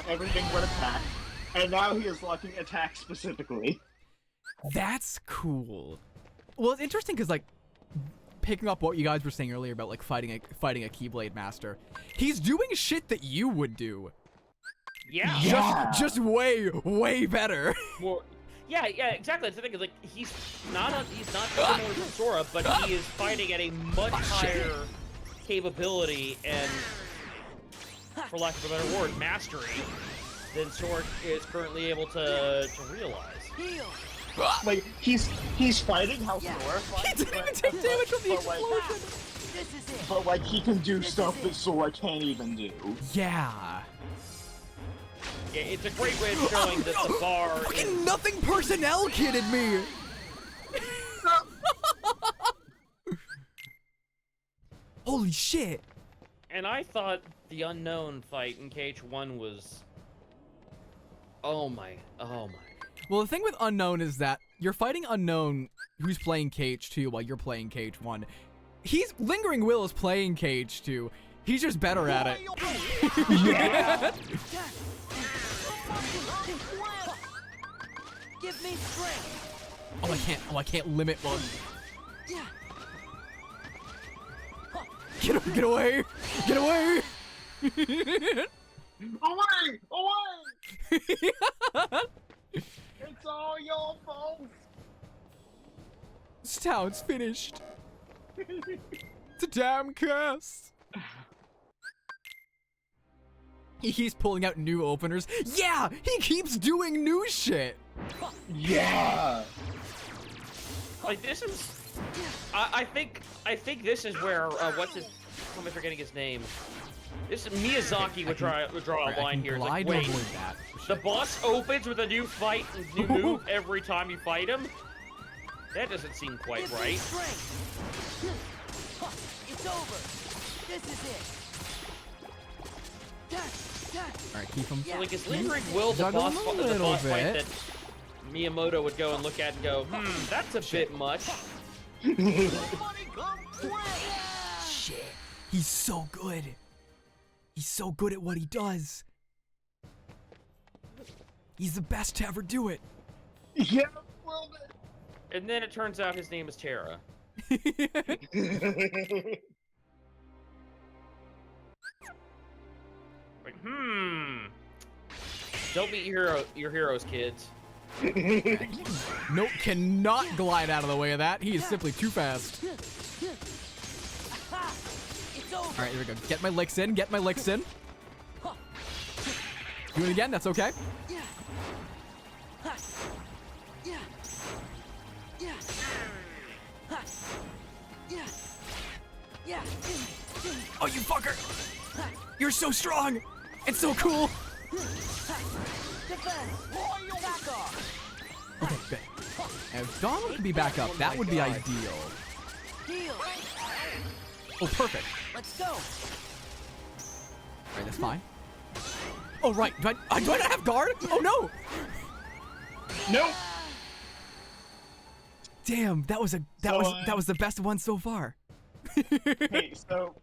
everything with attack, and now he is locking attack specifically. That's cool. Well, it's interesting because, like, picking up what you guys were saying earlier about, like, fighting a Keyblade Master, he's doing shit that you would do. Yeah. Just way better. More. Yeah, exactly. That's the thing. Is like he's not similar to Sora, but he is fighting at a much higher capability and, for lack of a better word, mastery than Sora is currently able to realize. Like, he's fighting how Sora fights. He didn't even take damage from the explosion. But like he can do stuff that Sora can't even do. Yeah. It's a great way of showing that the bar is... Fucking Nothing Personnel kidded me! Holy shit! And I thought the unknown fight in KH1 was... Oh my. Well, the thing with Unknown is that you're fighting Unknown who's playing KH2 while you're playing KH1. Lingering Will is playing KH2. He's just better at it. Yeah. Give me strength. Oh, I can't limit one. Get away! Get away! Away! Away! It's all your fault. This town's finished. It's a damn curse. He's pulling out new openers. Yeah, he keeps doing new shit. Yeah. Like this is, I think this is where what's his? How am I forgetting his name? This Miyazaki would draw a line here. It's like, wait, the boss opens with a new fight and new move every time you fight him. That doesn't seem quite right. It's over. This is it. Alright, keep him. So like, is Lingering Will the boss fight that Miyamoto would go and look at and go, that's a bit much. Shit. He's so good. He's so good at what he does. He's the best to ever do it. Yeah, well, and then it turns out his name is Terra. Like, don't meet your heroes, kids. Nope, cannot glide out of the way of that. He is simply too fast. Alright, here we go. Get my licks in, get my licks in. Do it again, that's okay. Oh, you fucker! You're so strong! It's so cool! Okay, good. If Donald could be back up, that would be ideal. Oh, perfect. Let's go. Alright, that's fine. Oh, right. Do I not have guard? Oh, no! Nope. Damn, that was the best one so far. Hey, so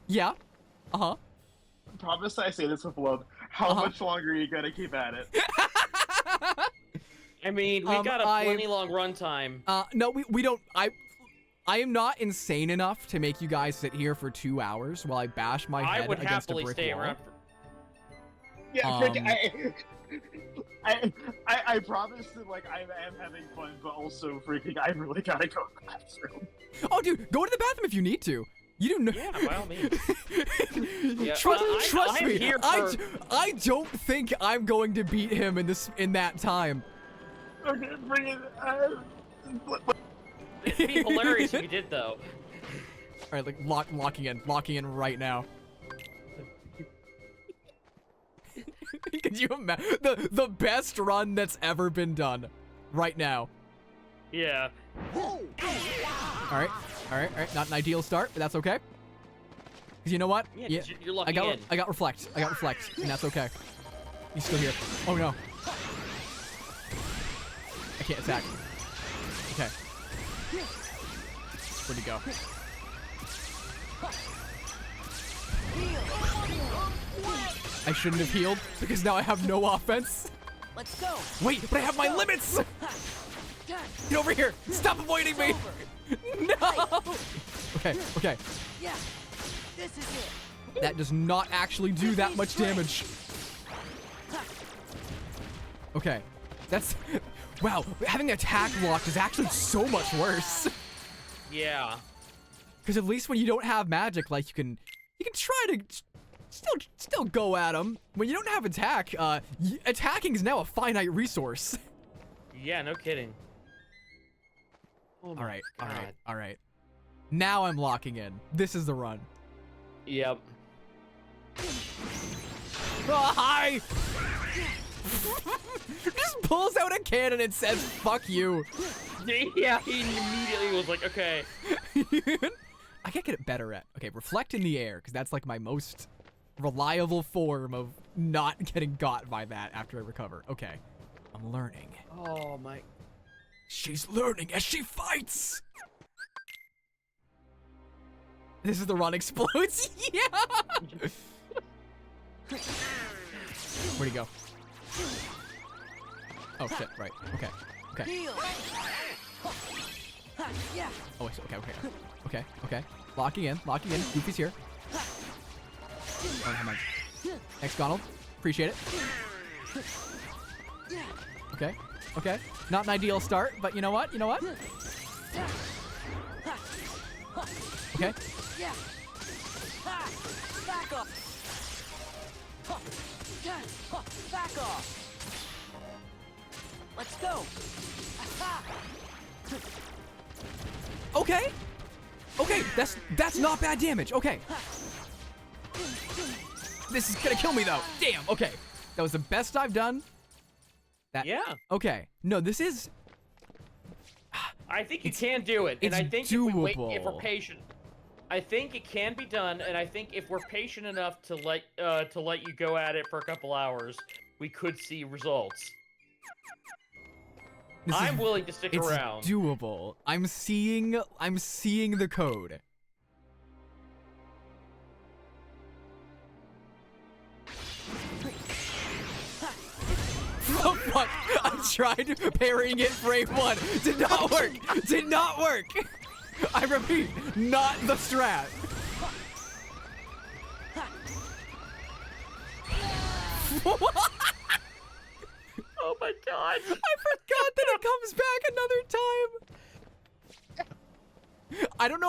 Yeah. Uh-huh. promise I say this with love. How much longer are you gonna keep at it? I mean, we've got a plenty long runtime. No, we don't. I am not insane enough to make you guys sit here for 2 hours while I bash my head against a brick wall. I would happily stay around. I promise that, like, I am having fun, but also freaking, I really gotta go to the bathroom. Oh, dude, go to the bathroom if you need to. You do know. Yeah, by all means. Yeah, trust me. Here I don't think I'm going to beat him in that time. Okay, bring it. It'd be hilarious if you did, though. All right, like locking in right now. Could you imagine the best run that's ever been done, right now? Yeah. All right. Not an ideal start, but that's okay. Cause you know what? Yeah, you're lucky I got reflect, and that's okay. He's still here. Oh no. I can't attack. Okay. Where'd he go? I shouldn't have healed because now I have no offense. Let's go. Wait, but I have my limits. Get over here! Stop avoiding me! No! Okay. Yeah. This is it. That does not actually do that much damage. Okay. That's... Wow, having attack locked is actually so much worse. Yeah. Because at least when you don't have magic, like, you can try to still go at them. When you don't have attack, attacking is now a finite resource. Yeah, no kidding. Oh all right. Now I'm locking in. This is the run. Yep. Oh, hi! Just pulls out a cannon and says, "Fuck you." Yeah, he immediately was like, okay. I can't get it better at. Okay, reflect in the air, because that's like my most reliable form of not getting got by that after I recover. Okay, I'm learning. Oh my. She's learning as she fights. This is the run explodes. Yeah. Where'd he go? Oh shit! Right. Okay. Okay. Oh wait. Okay. Okay. Okay. Okay. Locking in. Locking in. Goofy's here. Oh, come on. Thanks, Donald. Appreciate it. Okay. Okay. Not an ideal start, but you know what? You know what? Okay. Back off. Back off. Let's go. Okay. Okay. That's not bad damage. Okay. This is gonna kill me though. Damn. Okay. That was the best I've done. That. Yeah. Okay. No, this is. I think you can do it, and I think doable. if we wait, if we're patient, I think it can be done, and I think if we're patient enough to let you go at it for a couple hours, we could see results. I'm willing to stick around. It's doable. I'm seeing the code. Oh fuck! I tried parrying it frame 1. Did not work. Did not work. I repeat, not the strat. Oh my god! I forgot that it comes back another time. I don't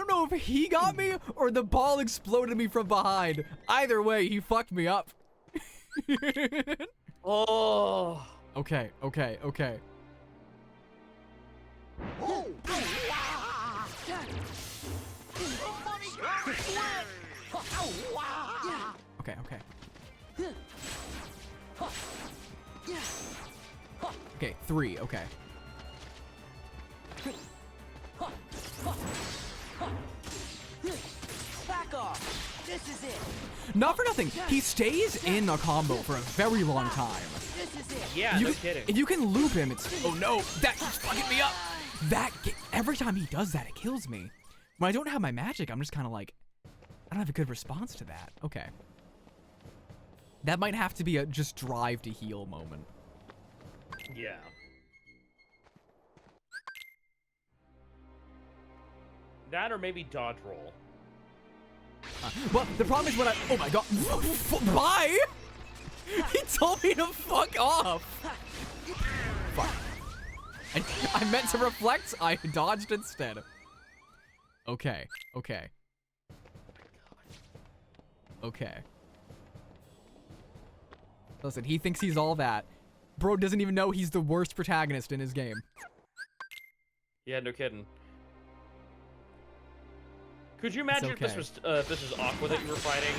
know if he got me or the ball exploded me from behind. Either way, he fucked me up. Oh. Okay, okay, okay. Okay, okay. Okay, 3, okay. Back off. This is it. Not for nothing, he stays in a combo for a very long time. This is it. Yeah, no kidding. If you can loop him, it's oh no, that keeps fucking me up. Every time he does that, it kills me. When I don't have my magic, I'm just kind of like, I don't have a good response to that. Okay. That might have to be a just drive to heal moment. Yeah. That or maybe dodge roll. Well, the problem is when I... Oh my god. Bye! He told me to fuck off. Fuck. I meant to reflect. I dodged instead. Okay. Okay. Okay. Listen, he thinks he's all that. Bro doesn't even know he's the worst protagonist in his game. Yeah, no kidding. Could you imagine if this was Aqua that you were fighting?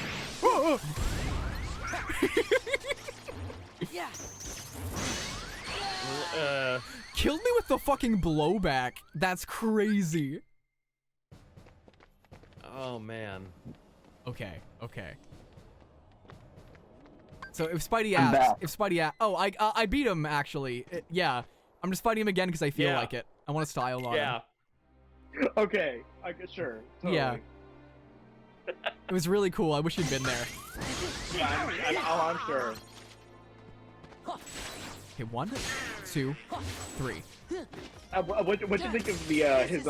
Yeah. Killed me with the fucking blowback. That's crazy. Oh man. Okay. Okay. So if Spidey asks, oh, I beat him actually. Yeah, I'm just fighting him again because I feel like it. I want to style on him. Okay, sure. Totally. Yeah. It was really cool. I wish you'd been there. Yeah, I'm sure. Okay, 1, 2, 3. What do you think of the his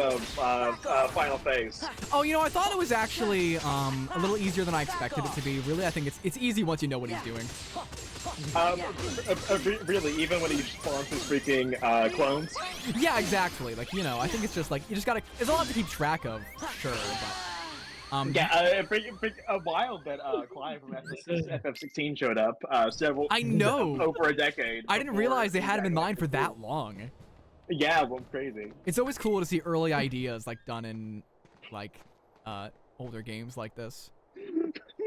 final phase? Oh, you know, I thought it was actually a little easier than I expected it to be. Really, I think it's easy once you know what he's doing. Really, even when he spawns his freaking clones? Yeah, exactly. Like, you know, I think it's just like, you just gotta, it's a lot to keep track of, sure, but... a while that Clive from FF16 showed up, I know! over a decade. I didn't realize they had him in mind for that long. Yeah, well, crazy. It's always cool to see early ideas, like, done in, like, older games like this.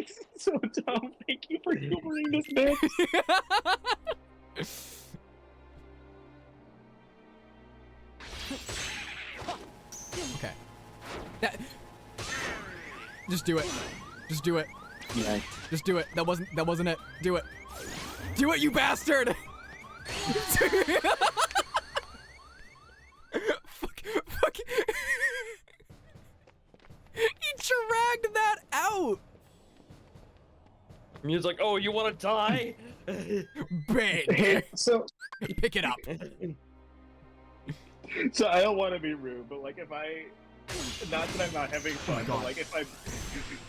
This is so dumb. Thank you for humoring this man. Okay. Just do it. Just do it. Yeah. Just do it. That wasn't it. Do it. Do it, you bastard! Fuck. He dragged that out! He's like, oh, you want to die? Bang! So pick it up. So I don't want to be rude, but like if I, not that I'm not having fun, but like if I,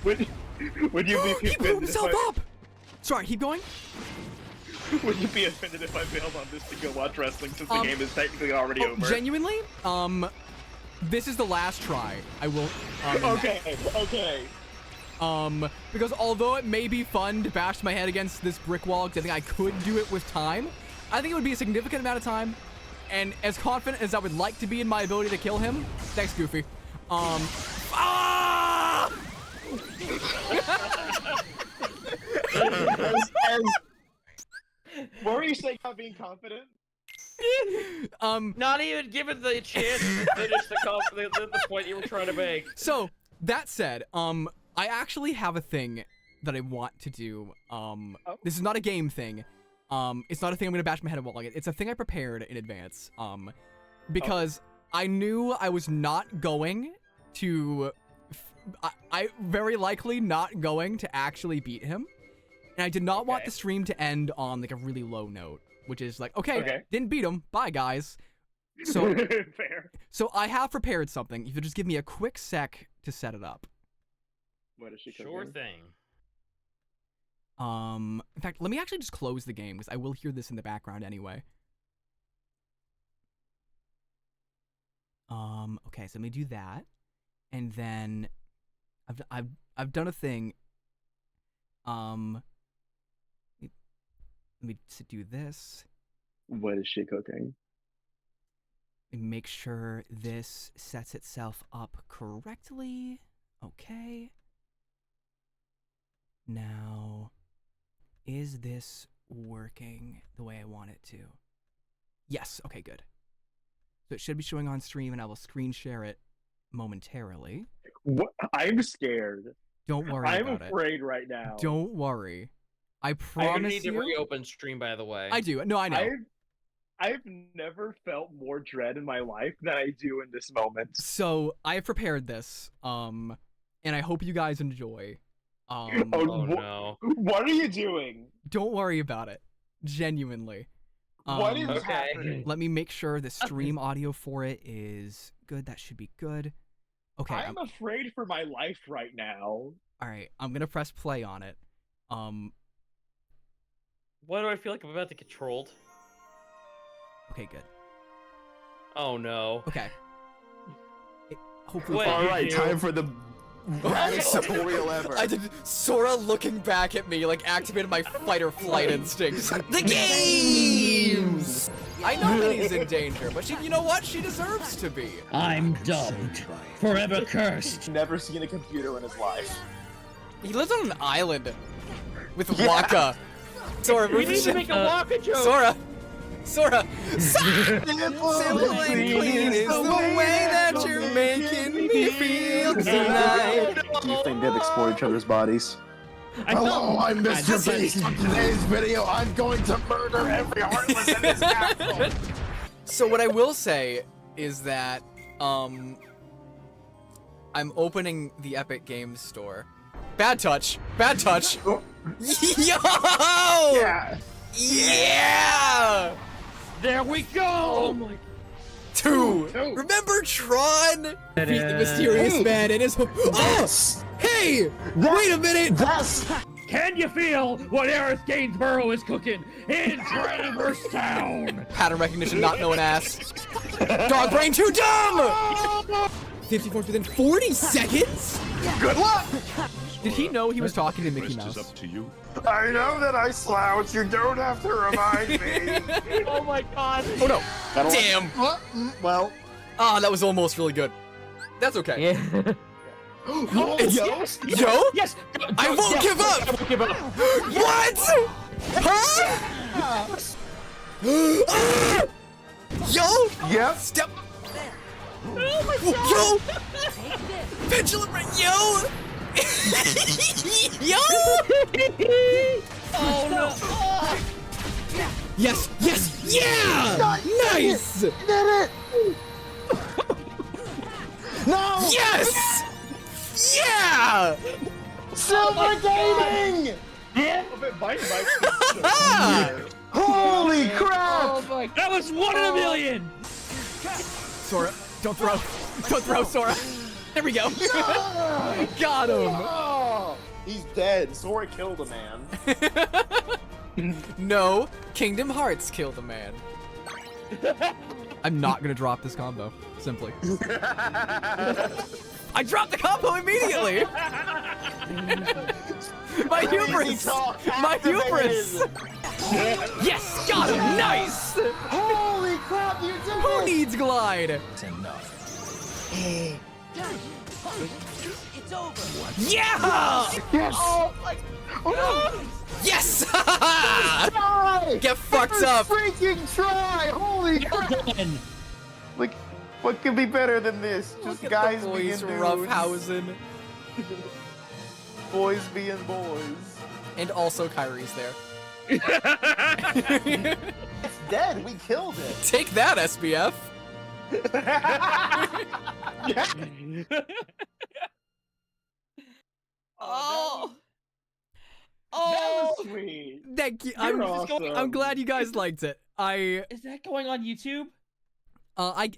would you be He blew himself up! Sorry, keep going. Would you be offended if I bailed on this to go watch wrestling since the game is technically already over? Genuinely, this is the last try. I will. Okay. Because although it may be fun to bash my head against this brick wall, because I think I could do it with time, I think it would be a significant amount of time. And as confident as I would like to be in my ability to kill him, thanks, Goofy. What were you saying about being confident? Not even given the chance to finish the point you were trying to make. So, that said, I actually have a thing that I want to do. This is not a game thing. It's not a thing I'm gonna bash my head at wall. It's a thing I prepared in advance. Because I knew I was not going to, I very likely not going to actually beat him. And I did not want the stream to end on like a really low note, which is like, okay. Didn't beat him. Bye, guys. So, fair. So I have prepared something. If you'll just give me a quick sec to set it up. What is she cooking? Sure thing. In fact, let me actually just close the game because I will hear this in the background anyway. Okay, so let me do that, and then I've done a thing. Let me do this. What is she cooking? Make sure this sets itself up correctly. Okay. Now, is this working the way I want it to? Yes, okay, good. So it should be showing on stream, and I will screen share it momentarily. What? I'm scared. Don't worry I'm about it. I'm afraid right now. Don't worry. I promise I need to you. reopen stream, by the way. I do. No, I know. I've never felt more dread in my life than I do in this moment. So I have prepared this, and I hope you guys enjoy. Oh no! What are you doing? Don't worry about it. Genuinely. What is happening? Let me make sure the stream audio for it is good. That should be good. Okay. I'm afraid for my life right now. All right, I'm gonna press play on it. Why do I feel like I'm about to get trolled? Okay, good. Oh no. Okay. Hopefully. All right, time for the raddest tutorial ever. I did Sora looking back at me, like activated my fight or flight instincts. The games! I know that he's in danger, but you know what? She deserves to be. I'm dubbed. Forever cursed. Never seen a computer in his life. He lives on an island with Waka. Sora, we need to make a Waka joke. Sora. Simple and clean is the way that you're making me feel tonight. You think they'd explore each other's bodies? Hello, I'm Mr. Beast. In today's video, I'm going to murder every heartless in this castle. So what I will say is that, I'm opening the Epic Games Store. Bad touch. Bad touch. Yo! Yeah. Yeah! There we go! Oh my... Two. Remember Tron? Beat the mysterious man in his... Oh! Hey! Wait a minute! Can you feel what Aerith Gainsborough is cooking in Traverstown? Pattern recognition not known as. Dog brain too dumb! 54 within 40 seconds? Good luck! Did he know he was talking to Mickey The rest Mouse? is up to you. I know that I slouch. You don't have to remind me. Oh my god! Oh no! Damn! Well, Ah, that was almost really good. That's okay. Yeah. It's, yo? Yes! I won't give up! I won't give up! What? Huh? Ah! Yo! Yep. Step. Oh my Yo! Pendulum ring, yo! Yo! Oh no! Oh. Yes, yes, yeah! Nice! You did it! No! Yes! Yeah! Silver Gaming! Holy crap! Oh my! That was 1 in a million. Sora, don't throw. Don't throw, Sora. There we go. Got him. Oh, he's dead. Sora killed a man. No, Kingdom Hearts killed a man. I'm not gonna drop this combo. Simply. I dropped the combo immediately. My hubris. My hubris. Yes, got him. Nice. Holy crap, you did Who it! needs glide? It's enough. It's over. Yeah! Yes! Yes! Try! Get fucked up. Freaking try! Holy crap! Like, what could be better than this? Just Look at guys the being boys dudes. roughhousing. Boys being boys. And also Kyrie's there. It's dead. We killed it. Take that, SBF. Oh. That Oh. was sweet. Thank you. You're awesome. I'm glad you guys liked it. Is that going on YouTube?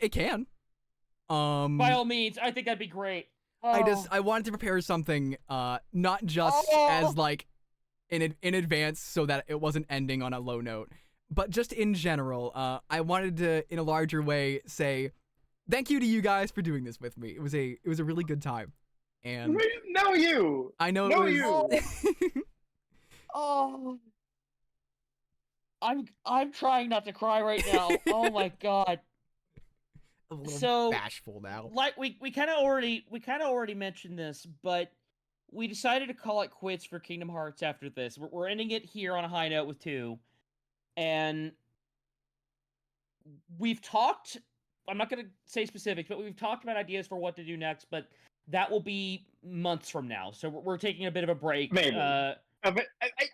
It can. By all means, I think that'd be great. I wanted to prepare something, not just as like in advance so that it wasn't ending on a low note, but just in general. I wanted to, in a larger way, say thank you to you guys for doing this with me. It was a really good time, and No, you. I know No, it was. you. Oh. I'm trying not to cry right now. Oh my god. A little So, bashful now. Like we kind of already mentioned this, but we decided to call it quits for Kingdom Hearts after this. We're ending it here on a high note with 2. And we've talked, I'm not going to say specifics, but we've talked about ideas for what to do next, but that will be months from now. So we're taking a bit of a break. Maybe.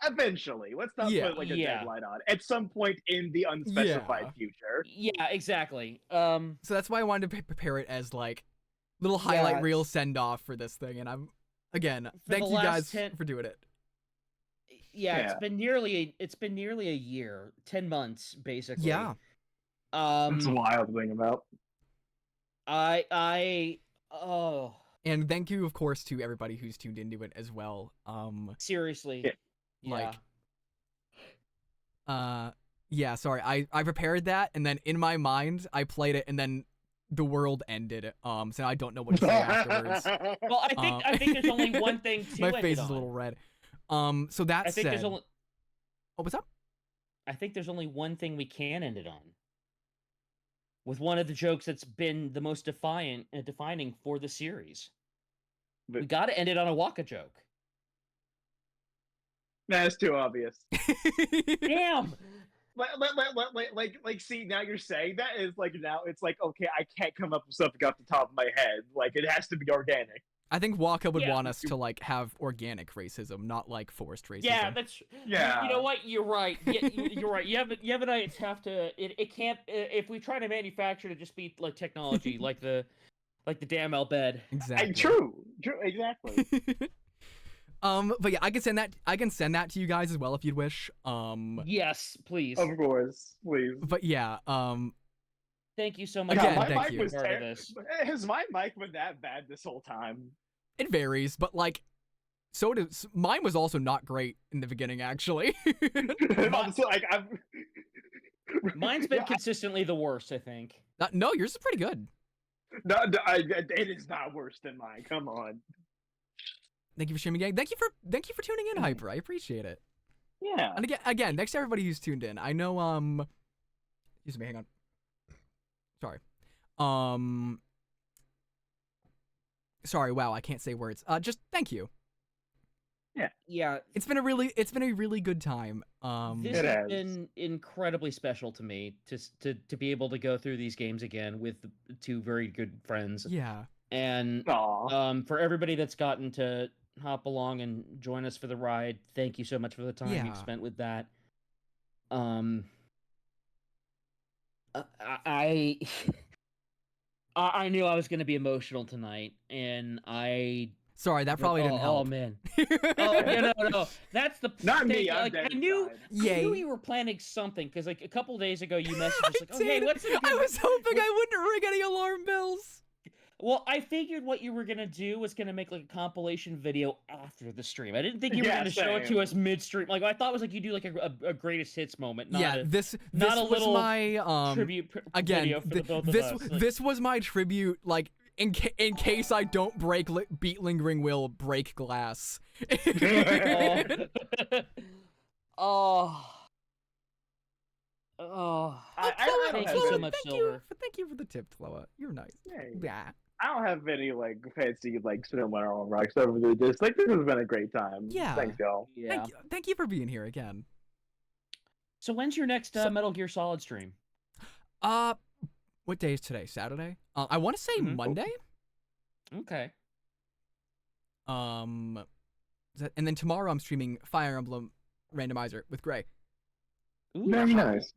Eventually. Let's not put like a deadline on. At some point in the unspecified future. Yeah, exactly. So that's why I wanted to prepare it as like little highlight reel send off for this thing, and I'm again thank you guys for doing it. Yeah, it's been nearly a year, 10 months basically. Yeah. It's wild to think about. And thank you, of course, to everybody who's tuned into it as well. Seriously. Like, yeah, sorry. I prepared that, and then in my mind, I played it, and then the world ended. So I don't know what to say afterwards. Well, I think there's only one thing to my end face it is a on. little red. So that I think said, there's only. Oh, what's up? I think there's only one thing we can end it on. With one of the jokes that's been the most defining for the series. We got to end it on a Waka joke. That's too obvious. Damn. Like, see, now you're saying that is like, now it's like, okay, I can't come up with something off the top of my head. Like, it has to be organic. I think Waka would want us to like have organic racism, not like forced racism. Yeah, that's. Yeah. You know what? You're right. You're right. Yev and I have to. It can't. If we try to manufacture it, just be like technology, like the damn bed. Exactly. True. Exactly. But yeah, I can send that to you guys as well if you'd wish. Yes, please. Of course, please. But yeah, thank you so much. Again, my thank mic you. was Has my mic been that bad this whole time? It varies, but like, so does mine. Was also not great in the beginning, actually. Mine's been consistently the worst, I think. No, yours is pretty good. No, it is not worse than mine. Come on. Thank you for streaming, gang. Thank you for tuning in, Hyper. I appreciate it. Yeah. And again, thanks to everybody who's tuned in. I know, excuse me, hang on. Sorry. sorry, wow, I can't say words. Just thank you. Yeah. It's been a really good time. This has been incredibly special to me to be able to go through these games again with two very good friends. Yeah. And for everybody that's gotten to hop along and join us for the ride, thank you so much for the time you've spent with that. I knew I was going to be emotional tonight, and Sorry, that probably didn't help. Oh man. Oh no. That's the Not thing. me. I'm Like, dead I knew inside. you were planning something because like a couple days ago you messaged us like, "Oh hey, what's it?" I was hoping I wouldn't ring any alarm bells. Well, I figured what you were gonna do was gonna make like a compilation video after the stream. I didn't think you were gonna show it to us midstream. Like I thought it was like you do like a greatest hits moment. Not this was little my tribute again. video for the both of us. Like, this was my tribute. Like in case I don't beat Lingering Will, break glass. Oh. Thank you so much, Silver. Thank you for the tip, Tloa. You're nice. Yeah. I don't have any like fancy like cinema or rocks over there. Just like this has been a great time. Yeah. Thanks, y'all. Yeah. Thank you for being here again. So when's your next Metal Gear Solid stream? What day is today? Saturday? I want to say Monday. Okay. And then tomorrow I'm streaming Fire Emblem Randomizer with Gray. Ooh, very nice.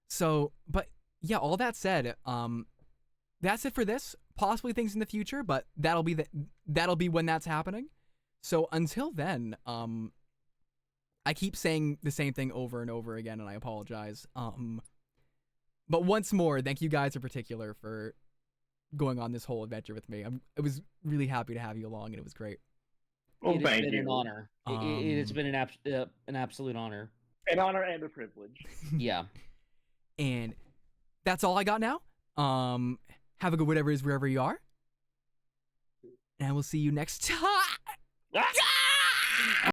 So, but yeah, all that said, that's it for this. Possibly things in the future, but that'll be when that's happening. So until then, I keep saying the same thing over and over again, and I apologize. But once more, thank you guys in particular for going on this whole adventure with me. I was really happy to have you along, and it was great. Well, it has been an honor. It has been an absolute honor. An honor and a privilege. Yeah. And that's all I got now. Have a good whatever it is wherever you are. And we'll see you next time.